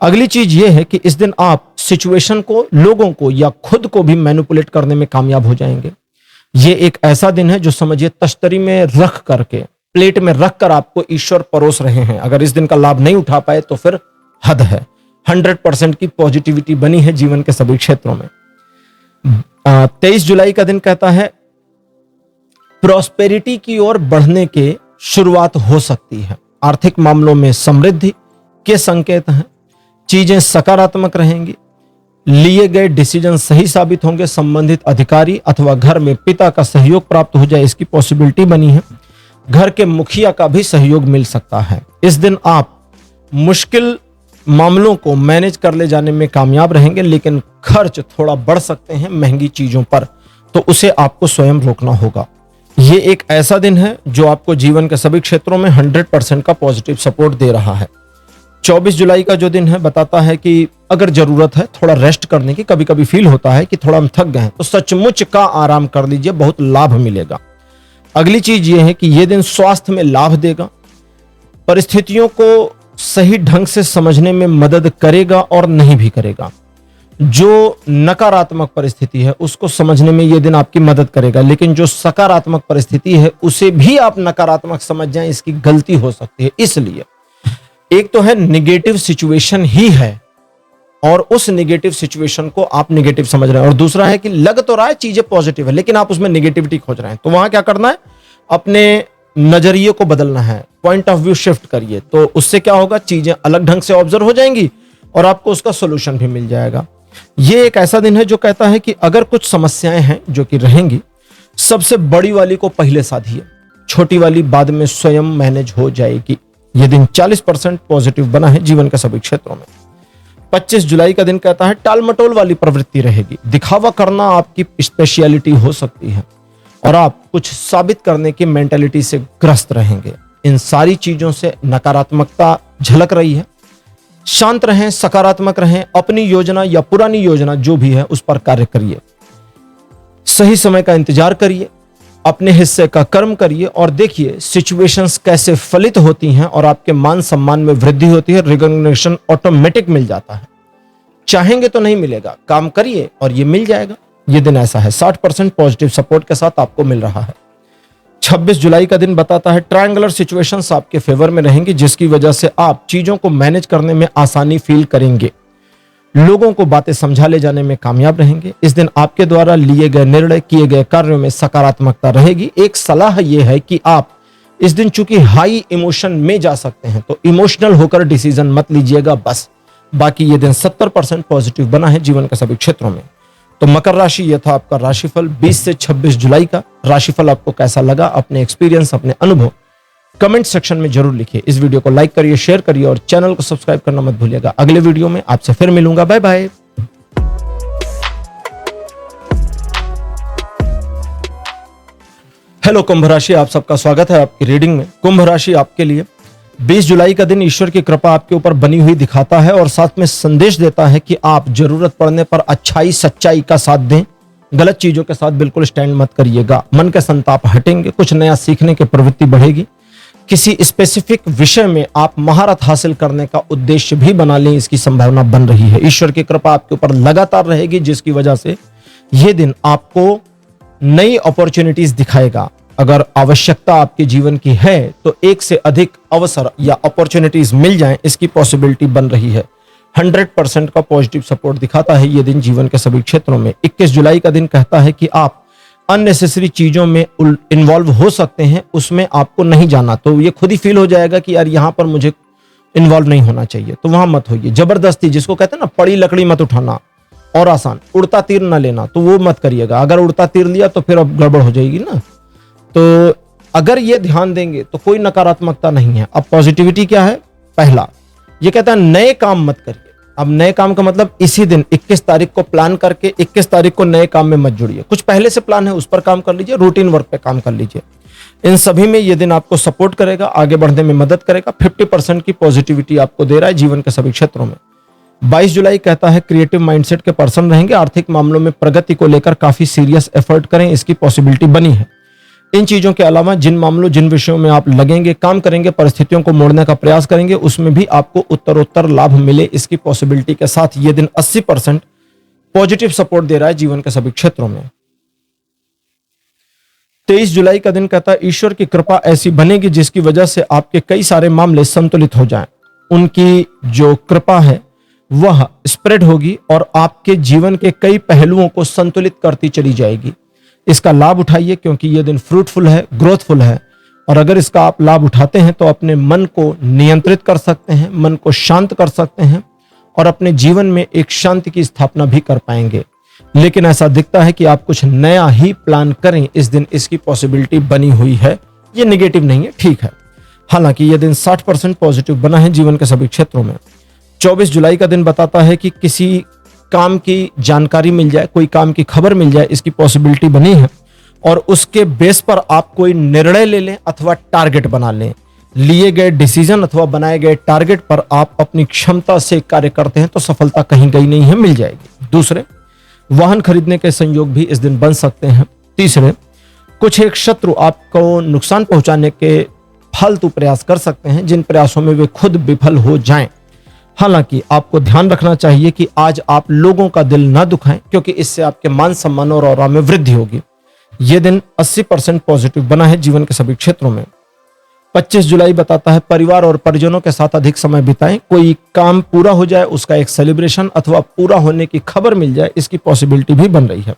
अगली चीज यह है कि इस दिन आप सिचुएशन को, लोगों को या खुद को भी मैनिपुलेट करने में कामयाब हो जाएंगे। ये एक ऐसा दिन है जो समझिए तश्तरी में रख करके, प्लेट में रख कर आपको ईश्वर परोस रहे हैं। अगर इस दिन का लाभ नहीं उठा पाए तो फिर हद है। 100% की पॉजिटिविटी बनी है जीवन के सभी क्षेत्रों में। 23 जुलाई का दिन कहता है प्रॉस्पेरिटी की ओर बढ़ने के शुरुआत हो सकती है। आर्थिक मामलों में समृद्धि के संकेत हैं, चीजें सकारात्मक रहेंगी, लिए गए डिसीजन सही साबित होंगे, संबंधित अधिकारी अथवा घर में पिता का सहयोग प्राप्त हो जाए, इसकी पॉसिबिलिटी बनी है। घर के मुखिया का भी सहयोग मिल सकता है। इस दिन आप मुश्किल मामलों को मैनेज कर ले जाने में कामयाब रहेंगे, लेकिन खर्च थोड़ा बढ़ सकते हैं महंगी चीजों पर, तो उसे आपको स्वयं रोकना होगा। ये एक ऐसा दिन है जो आपको जीवन के सभी क्षेत्रों में 100% का पॉजिटिव सपोर्ट दे रहा है। 24 जुलाई का जो दिन है बताता है कि अगर जरूरत है थोड़ा रेस्ट करने की, कभी कभी फील होता है कि थोड़ा हम थक गए हैं, तो सचमुच का आराम कर लीजिए, बहुत लाभ मिलेगा। अगली चीज ये है कि यह दिन स्वास्थ्य में लाभ देगा, परिस्थितियों को सही ढंग से समझने में मदद करेगा और नहीं भी करेगा। जो नकारात्मक परिस्थिति है उसको समझने में यह दिन आपकी मदद करेगा, लेकिन जो सकारात्मक परिस्थिति है उसे भी आप नकारात्मक समझ जाएं, इसकी गलती हो सकती है। इसलिए एक तो है निगेटिव सिचुएशन ही है और उस निगेटिव सिचुएशन को आप निगेटिव समझ रहे हैं, और दूसरा है कि लग तो रहा है चीजें पॉजिटिव है लेकिन आप उसमें निगेटिविटी खोज रहे हैं, तो वहां क्या करना है, अपने नजरिए को बदलना है, पॉइंट ऑफ व्यू शिफ्ट करिए, तो उससे क्या होगा, चीजें अलग ढंग से ऑब्जर्व हो जाएंगी और आपको उसका सोल्यूशन भी मिल जाएगा। ये एक ऐसा दिन है जो कहता है कि अगर कुछ समस्याएं हैं जो कि रहेंगी, सबसे बड़ी वाली को पहले साधिए, छोटी वाली बाद में स्वयं मैनेज हो जाएगी। यह दिन 40% पॉजिटिव बना है जीवन के सभी क्षेत्रों में। 25 जुलाई का दिन कहता है टालमटोल वाली प्रवृत्ति रहेगी, दिखावा करना आपकी स्पेशलिटी हो सकती है और आप कुछ साबित करने की मेंटालिटी से ग्रस्त रहेंगे। इन सारी चीजों से नकारात्मकता झलक रही है। शांत रहें, सकारात्मक रहें, अपनी योजना या पुरानी योजना जो भी है उस पर कार्य करिए, सही समय का इंतजार करिए, अपने हिस्से का कर्म करिए और देखिए सिचुएशंस कैसे फलित होती हैं और आपके मान सम्मान में वृद्धि होती है, रिकॉग्निशन ऑटोमेटिक मिल जाता है। चाहेंगे तो नहीं मिलेगा, काम करिए और ये मिल जाएगा। ये दिन ऐसा है, 60% पॉजिटिव सपोर्ट के साथ आपको मिल रहा है। 26 जुलाई का दिन बताता है ट्रायंगुलर सिचुएशंस आपके फेवर में रहेंगी, जिसकी वजह से आप चीजों को मैनेज करने में आसानी फील करेंगे, लोगों को बातें समझा ले जाने में कामयाब रहेंगे। इस दिन आपके द्वारा लिए गए निर्णय, किए गए कार्यों में सकारात्मकता रहेगी। एक सलाह यह है कि आप इस दिन चूंकि हाई इमोशन में जा सकते हैं तो इमोशनल होकर डिसीजन मत लीजिएगा बस। बाकी ये दिन 70% पॉजिटिव बना है जीवन के सभी क्षेत्रों में। तो मकर राशि, यह था आपका राशिफल 20 से 26 जुलाई का। राशिफल आपको कैसा लगा, अपने एक्सपीरियंस, अपने अनुभव कमेंट सेक्शन में जरूर लिखिए। इस वीडियो को लाइक करिए, शेयर करिए और चैनल को सब्सक्राइब करना मत भूलिएगा। अगले वीडियो में आपसे फिर मिलूंगा। Bye bye. हेलो कुंभ राशि, आप सबका स्वागत है आपकी रीडिंग में। कुंभ राशि आपके लिए 20 जुलाई का दिन ईश्वर की कृपा आपके ऊपर बनी हुई दिखाता है और साथ में संदेश देता है कि आप जरूरत पड़ने पर अच्छाई सच्चाई का साथ दें, गलत चीजों के साथ बिल्कुल स्टैंड मत करिएगा। मन के संताप हटेंगे, कुछ नया सीखने की प्रवृत्ति बढ़ेगी, किसी स्पेसिफिक विषय में आप महारत हासिल करने का उद्देश्य भी बना लें, इसकी संभावना बन रही है। ईश्वर की कृपा आपके ऊपर लगातार रहेगी, जिसकी वजह से यह दिन आपको नई अपॉर्चुनिटीज दिखाएगा। अगर आवश्यकता आपके जीवन की है तो एक से अधिक अवसर या अपॉर्चुनिटीज मिल जाएं, इसकी पॉसिबिलिटी बन रही है। 100% का पॉजिटिव सपोर्ट दिखाता है ये दिन जीवन के सभी क्षेत्रों में। 21 जुलाई का दिन कहता है कि आप अननेसेसरी चीजों में इन्वॉल्व हो सकते हैं, उसमें आपको नहीं जाना। तो ये खुद ही फील हो जाएगा कि यार यहां पर मुझे इन्वॉल्व नहीं होना चाहिए, तो वहां मत होइए। जबरदस्ती, जिसको कहते हैं ना पड़ी लकड़ी मत उठाना, और आसान उड़ता तीर ना लेना, तो वो मत करिएगा। अगर उड़ता तीर लिया तो फिर अब गड़बड़ हो जाएगी ना। तो अगर ये ध्यान देंगे तो कोई नकारात्मकता नहीं है। अब पॉजिटिविटी क्या है, पहला ये कहता है नए काम मत करिए। अब नए काम का मतलब इसी दिन 21 तारीख को प्लान करके 21 तारीख को नए काम में मत जुड़िए। कुछ पहले से प्लान है उस पर काम कर लीजिए, रूटीन वर्क पे काम कर लीजिए। इन सभी में ये दिन आपको सपोर्ट करेगा, आगे बढ़ने में मदद करेगा। 50% की पॉजिटिविटी आपको दे रहा है जीवन के सभी क्षेत्रों में। 22 जुलाई कहता है क्रिएटिव माइंडसेट के पर्सन रहेंगे, आर्थिक मामलों में प्रगति को लेकर काफी सीरियस एफर्ट करें, इसकी पॉसिबिलिटी बनी है। इन चीजों के अलावा जिन मामलों, जिन विषयों में आप लगेंगे, काम करेंगे, परिस्थितियों को मोड़ने का प्रयास करेंगे, उसमें भी आपको उत्तरोत्तर लाभ मिले, इसकी पॉसिबिलिटी के साथ यह दिन 80% पॉजिटिव सपोर्ट दे रहा है जीवन के सभी क्षेत्रों में। 23 जुलाई का दिन कहता है ईश्वर की कृपा ऐसी बनेगी जिसकी वजह से आपके कई सारे मामले संतुलित हो जाएं। उनकी जो कृपा है वह स्प्रेड होगी और आपके जीवन के कई पहलुओं को संतुलित करती चली जाएगी। इसका लाभ उठाइए क्योंकि यह दिन फ्रूटफुल है, ग्रोथफुल है, और अगर इसका आप लाभ उठाते हैं तो अपने मन को नियंत्रित कर सकते हैं, मन को शांत कर सकते हैं और अपने जीवन में एक शांति की स्थापना भी कर पाएंगे। लेकिन ऐसा दिखता है कि आप कुछ नया ही प्लान करें इस दिन, इसकी पॉसिबिलिटी बनी हुई है। ये नेगेटिव नहीं है, ठीक है। हालांकि यह दिन 60% पॉजिटिव बना है जीवन के सभी क्षेत्रों में। 24 जुलाई का दिन बताता है कि किसी काम की जानकारी मिल जाए, कोई काम की खबर मिल जाए, इसकी पॉसिबिलिटी बनी है। और उसके बेस पर आप कोई निर्णय ले लें अथवा टारगेट बना लें। लिए गए डिसीजन अथवा बनाए गए टारगेट पर आप अपनी क्षमता से कार्य करते हैं तो सफलता कहीं गई नहीं है, मिल जाएगी। दूसरे, वाहन खरीदने के संयोग भी इस दिन बन सकते हैं। तीसरे, कुछ एक शत्रु आपको नुकसान पहुंचाने के फालतू प्रयास कर सकते हैं, जिन प्रयासों में वे खुद विफल हो जाएं। हालांकि आपको ध्यान रखना चाहिए कि आज आप लोगों का दिल ना दुखाएं, क्योंकि इससे आपके मान सम्मान और ऑरा में वृद्धि होगी। यह दिन 80% पॉजिटिव बना है जीवन के सभी क्षेत्रों में। 25 जुलाई बताता है परिवार और परिजनों के साथ अधिक समय बिताएं। कोई काम पूरा हो जाए, उसका एक सेलिब्रेशन अथवा पूरा होने की खबर मिल जाए, इसकी पॉसिबिलिटी भी बन रही है।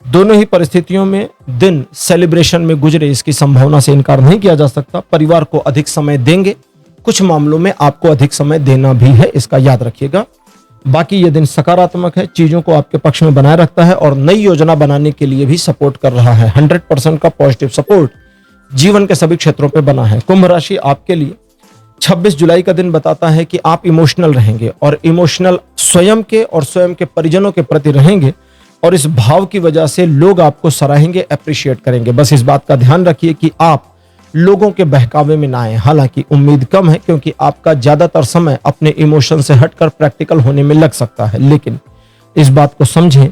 दोनों ही परिस्थितियों में दिन सेलिब्रेशन में गुजरे, इसकी संभावना से इनकार नहीं किया जा सकता। परिवार को अधिक समय देंगे, कुछ मामलों में आपको अधिक समय देना भी है, इसका याद रखिएगा। बाकी ये दिन सकारात्मक है, चीजों को आपके पक्ष में बनाए रखता है और नई योजना बनाने के लिए भी सपोर्ट कर रहा है। 100% का पॉजिटिव सपोर्ट जीवन के सभी क्षेत्रों पे बना है। कुंभ राशि आपके लिए 26 जुलाई का दिन बताता है कि आप इमोशनल रहेंगे और इमोशनल स्वयं के और स्वयं के परिजनों के प्रति रहेंगे और इस भाव की वजह से लोग आपको सराहेंगे, अप्रिशिएट करेंगे। बस इस बात का ध्यान रखिए कि आप लोगों के बहकावे में ना आए। हालांकि उम्मीद कम है, क्योंकि आपका ज्यादातर समय अपने इमोशन से हटकर प्रैक्टिकल होने में लग सकता है, लेकिन इस बात को समझें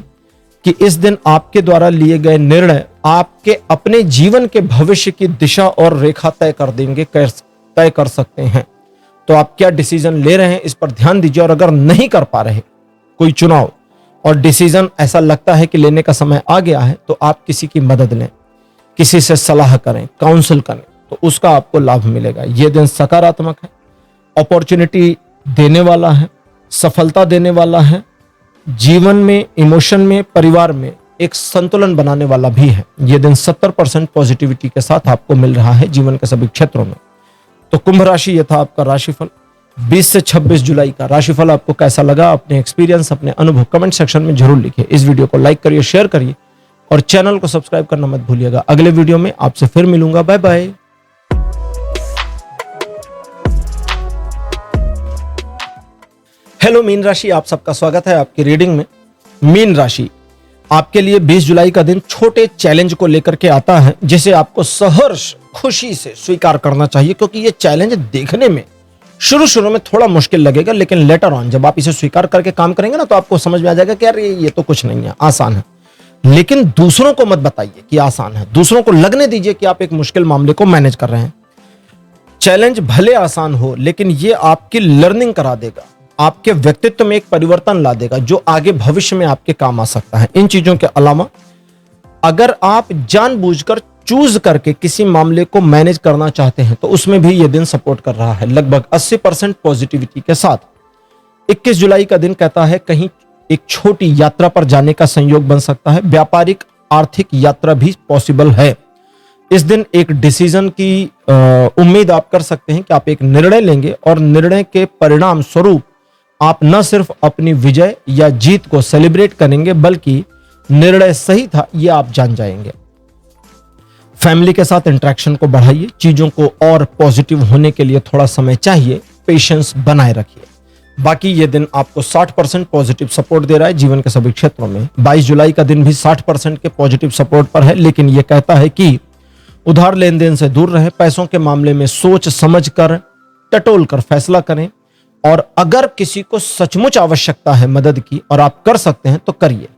कि इस दिन आपके द्वारा लिए गए निर्णय आपके अपने जीवन के भविष्य की दिशा और रेखा तय कर देंगे, तय कर सकते हैं। तो आप क्या डिसीजन ले रहे हैं, इस पर ध्यान दीजिए। और अगर नहीं कर पा रहे कोई चुनाव और डिसीजन ऐसा लगता है कि लेने का समय आ गया है, तो आप किसी की मदद लें, किसी से सलाह करें, काउंसिल करें, तो उसका आपको लाभ मिलेगा। यह दिन सकारात्मक है, अपॉर्चुनिटी देने वाला है, सफलता देने वाला है, जीवन में, इमोशन में, परिवार में एक संतुलन बनाने वाला भी है। यह दिन 70% पॉजिटिविटी के साथ आपको मिल रहा है जीवन के सभी क्षेत्रों में। तो कुंभ राशि, यह था आपका राशिफल 20 से 26 जुलाई का। राशिफल आपको कैसा लगा, अपने एक्सपीरियंस, अपने अनुभव कमेंट सेक्शन में जरूर लिखिए। इस वीडियो को लाइक करिए, शेयर करिए और चैनल को सब्सक्राइब करना मत भूलिएगा। अगले वीडियो में आपसे फिर मिलूंगा। Bye bye. हेलो मीन राशि, आप सबका स्वागत है आपकी रीडिंग में। मीन राशि आपके लिए 20 जुलाई का दिन छोटे चैलेंज को लेकर के आता है, जिसे आपको सहर्ष खुशी से स्वीकार करना चाहिए, क्योंकि ये चैलेंज देखने में शुरू में थोड़ा मुश्किल लगेगा, लेकिन लेटर ऑन जब आप इसे स्वीकार करके काम करेंगे ना, तो आपको समझ में आ जाएगा कि यार ये तो कुछ नहीं है, आसान है। लेकिन दूसरों को मत बताइए कि आसान है, दूसरों को लगने दीजिए कि आप एक मुश्किल मामले को मैनेज कर रहे हैं। चैलेंज भले आसान हो, लेकिन ये आपकी लर्निंग करा देगा, आपके व्यक्तित्व में एक परिवर्तन ला देगा, जो आगे भविष्य में आपके काम आ सकता है। इन चीजों के अलावा अगर आप जानबूझकर चूज करके किसी मामले को मैनेज करना चाहते हैं, तो उसमें भी यह दिन सपोर्ट कर रहा है, लगभग 80% पॉजिटिविटी के साथ। 21 जुलाई का दिन कहता है कहीं एक छोटी यात्रा पर जाने का संयोग बन सकता है। व्यापारिक आर्थिक यात्रा भी पॉसिबल है। इस दिन एक डिसीजन की उम्मीद आप कर सकते हैं कि आप एक निर्णय लेंगे और निर्णय के परिणाम स्वरूप आप न सिर्फ अपनी विजय या जीत को सेलिब्रेट करेंगे, बल्कि निर्णय सही था यह आप जान जाएंगे। फैमिली के साथ इंटरेक्शन को बढ़ाइए, चीजों को और पॉजिटिव होने के लिए थोड़ा समय चाहिए, पेशेंस बनाए रखिए। बाकी ये दिन आपको 60% पॉजिटिव सपोर्ट दे रहा है जीवन के सभी क्षेत्रों में। 22 जुलाई का दिन भी 60% के पॉजिटिव सपोर्ट पर है, लेकिन यह कहता है कि उधार लेन देन से दूर रहे, पैसों के मामले में सोच समझ कर, टटोल कर फैसला करें, और अगर किसी को सचमुच आवश्यकता है मदद की और आप कर सकते हैं तो करिए,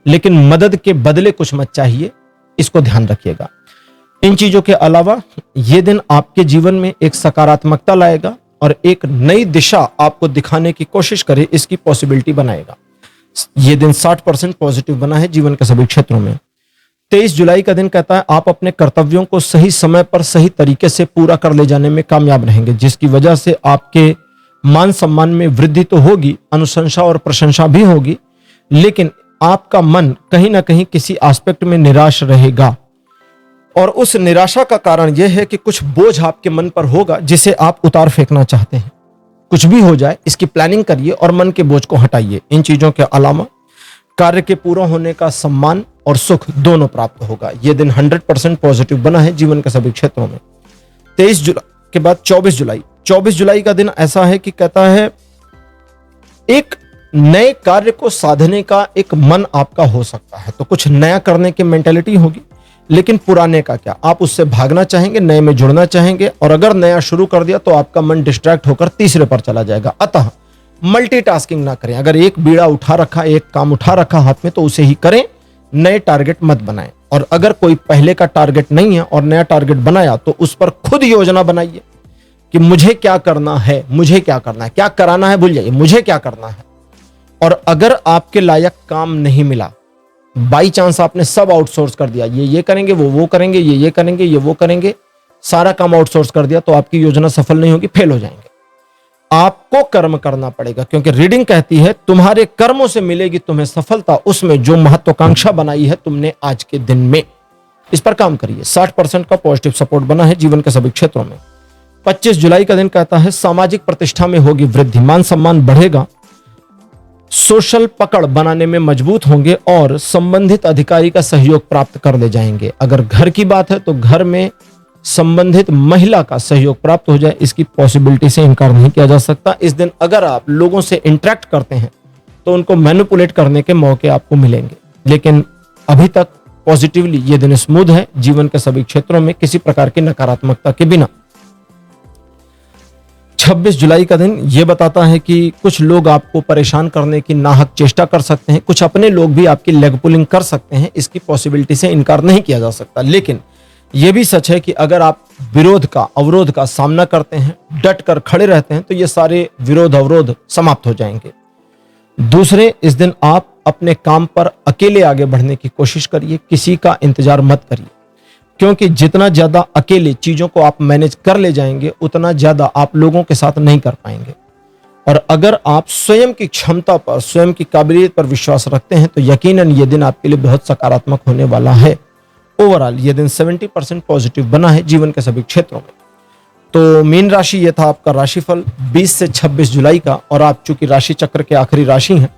लेकिन मदद के बदले कुछ मत चाहिए, इसको ध्यान रखिएगा। इन चीजों के अलावा यह दिन आपके जीवन में एक सकारात्मकता लाएगा और एक नई दिशा आपको दिखाने की कोशिश करे, इसकी पॉसिबिलिटी बनाएगा। यह दिन 60% पॉजिटिव बना है जीवन के सभी क्षेत्रों में। 23 जुलाई का दिन कहता है आप अपने कर्तव्यों को सही समय पर सही तरीके से पूरा कर ले जाने में कामयाब रहेंगे, जिसकी वजह से आपके मान सम्मान में वृद्धि तो होगी, अनुशंसा और प्रशंसा भी होगी, लेकिन आपका मन कहीं ना कहीं किसी एस्पेक्ट में निराश रहेगा। और उस निराशा का कारण यह है कि कुछ बोझ आपके मन पर होगा जिसे आप उतार फेंकना चाहते हैं। कुछ भी हो जाए, इसकी प्लानिंग करिए और मन के बोझ को हटाइए। इन चीजों के अलावा कार्य के पूरा होने का सम्मान और सुख दोनों प्राप्त होगा। यह दिन 100% पॉजिटिव बना है जीवन के सभी क्षेत्रों में। 23 जुलाई के बाद 24 जुलाई का दिन ऐसा है कि कहता है एक नए कार्य को साधने का एक मन आपका हो सकता है, तो कुछ नया करने की मेंटेलिटी होगी। लेकिन पुराने का क्या, आप उससे भागना चाहेंगे, नए में जुड़ना चाहेंगे, और अगर नया शुरू कर दिया तो आपका मन डिस्ट्रैक्ट होकर तीसरे पर चला जाएगा। अतः मल्टीटास्किंग ना करें। अगर एक बीड़ा उठा रखा, एक काम उठा रखा हाथ में, तो उसे ही करें, नए टारगेट मत बनाएं। और अगर कोई पहले का टारगेट नहीं है और नया टारगेट बनाया, तो उस पर खुद योजना बनाइए कि मुझे क्या करना है, मुझे क्या करना है, क्या कराना है भूल जाइए, मुझे क्या करना है। और अगर आपके लायक काम नहीं मिला, बाई चांस आपने सब आउटसोर्स कर दिया, ये करेंगे, वो करेंगे, ये करेंगे, ये वो करेंगे, सारा काम आउटसोर्स कर दिया, तो आपकी योजना सफल नहीं होगी, फेल हो जाएंगे। आपको कर्म करना पड़ेगा, क्योंकि रीडिंग कहती है तुम्हारे कर्मों से मिलेगी तुम्हें सफलता, उसमें जो महत्वाकांक्षा बनाई है तुमने आज के दिन में, इस पर काम करिए। 60% का पॉजिटिव सपोर्ट बना है जीवन के सभी क्षेत्रों में। 25 जुलाई का दिन कहता है सामाजिक प्रतिष्ठा में होगी वृद्धि, मान सम्मान बढ़ेगा, सोशल पकड़ बनाने में मजबूत होंगे और संबंधित अधिकारी का सहयोग प्राप्त कर ले जाएंगे। अगर घर की बात है तो घर में संबंधित महिला का सहयोग प्राप्त हो जाए, इसकी पॉसिबिलिटी से इनकार नहीं किया जा सकता। इस दिन अगर आप लोगों से इंटरेक्ट करते हैं तो उनको मैनिपुलेट करने के मौके आपको मिलेंगे, लेकिन अभी तक पॉजिटिवली ये दिन स्मूथ है जीवन के सभी क्षेत्रों में, किसी प्रकार की नकारात्मकता के बिना। 26 जुलाई का दिन ये बताता है कि कुछ लोग आपको परेशान करने की नाहक चेष्टा कर सकते हैं, कुछ अपने लोग भी आपकी लेग पुलिंग कर सकते हैं, इसकी पॉसिबिलिटी से इनकार नहीं किया जा सकता। लेकिन यह भी सच है कि अगर आप विरोध का, अवरोध का सामना करते हैं, डट कर खड़े रहते हैं, तो ये सारे विरोध अवरोध समाप्त हो जाएंगे। दूसरे, इस दिन आप अपने काम पर अकेले आगे बढ़ने की कोशिश करिए, किसी का इंतजार मत करिए, क्योंकि जितना ज्यादा अकेले चीजों को आप मैनेज कर ले जाएंगे, उतना ज्यादा आप लोगों के साथ नहीं कर पाएंगे। और अगर आप स्वयं की क्षमता पर, स्वयं की काबिलियत पर विश्वास रखते हैं, तो यकीनन ये दिन आपके लिए बहुत सकारात्मक होने वाला है। ओवरऑल ये दिन 70% पॉजिटिव बना है जीवन के सभी क्षेत्रों में। तो मीन राशि, ये था आपका राशिफल 20 से 26 जुलाई का, और आप चूंकि राशि चक्र के आखिरी राशि हैं,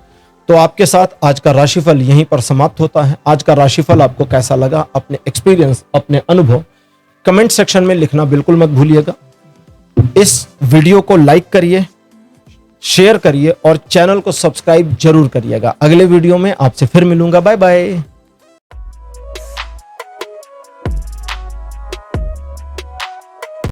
तो आपके साथ आज का राशिफल यहीं पर समाप्त होता है। आज का राशिफल आपको कैसा लगा, अपने एक्सपीरियंस, अपने अनुभव कमेंट सेक्शन में लिखना बिल्कुल मत भूलिएगा। इस वीडियो को लाइक करिए, शेयर करिए और चैनल को सब्सक्राइब जरूर करिएगा। अगले वीडियो में आपसे फिर मिलूंगा। Bye bye.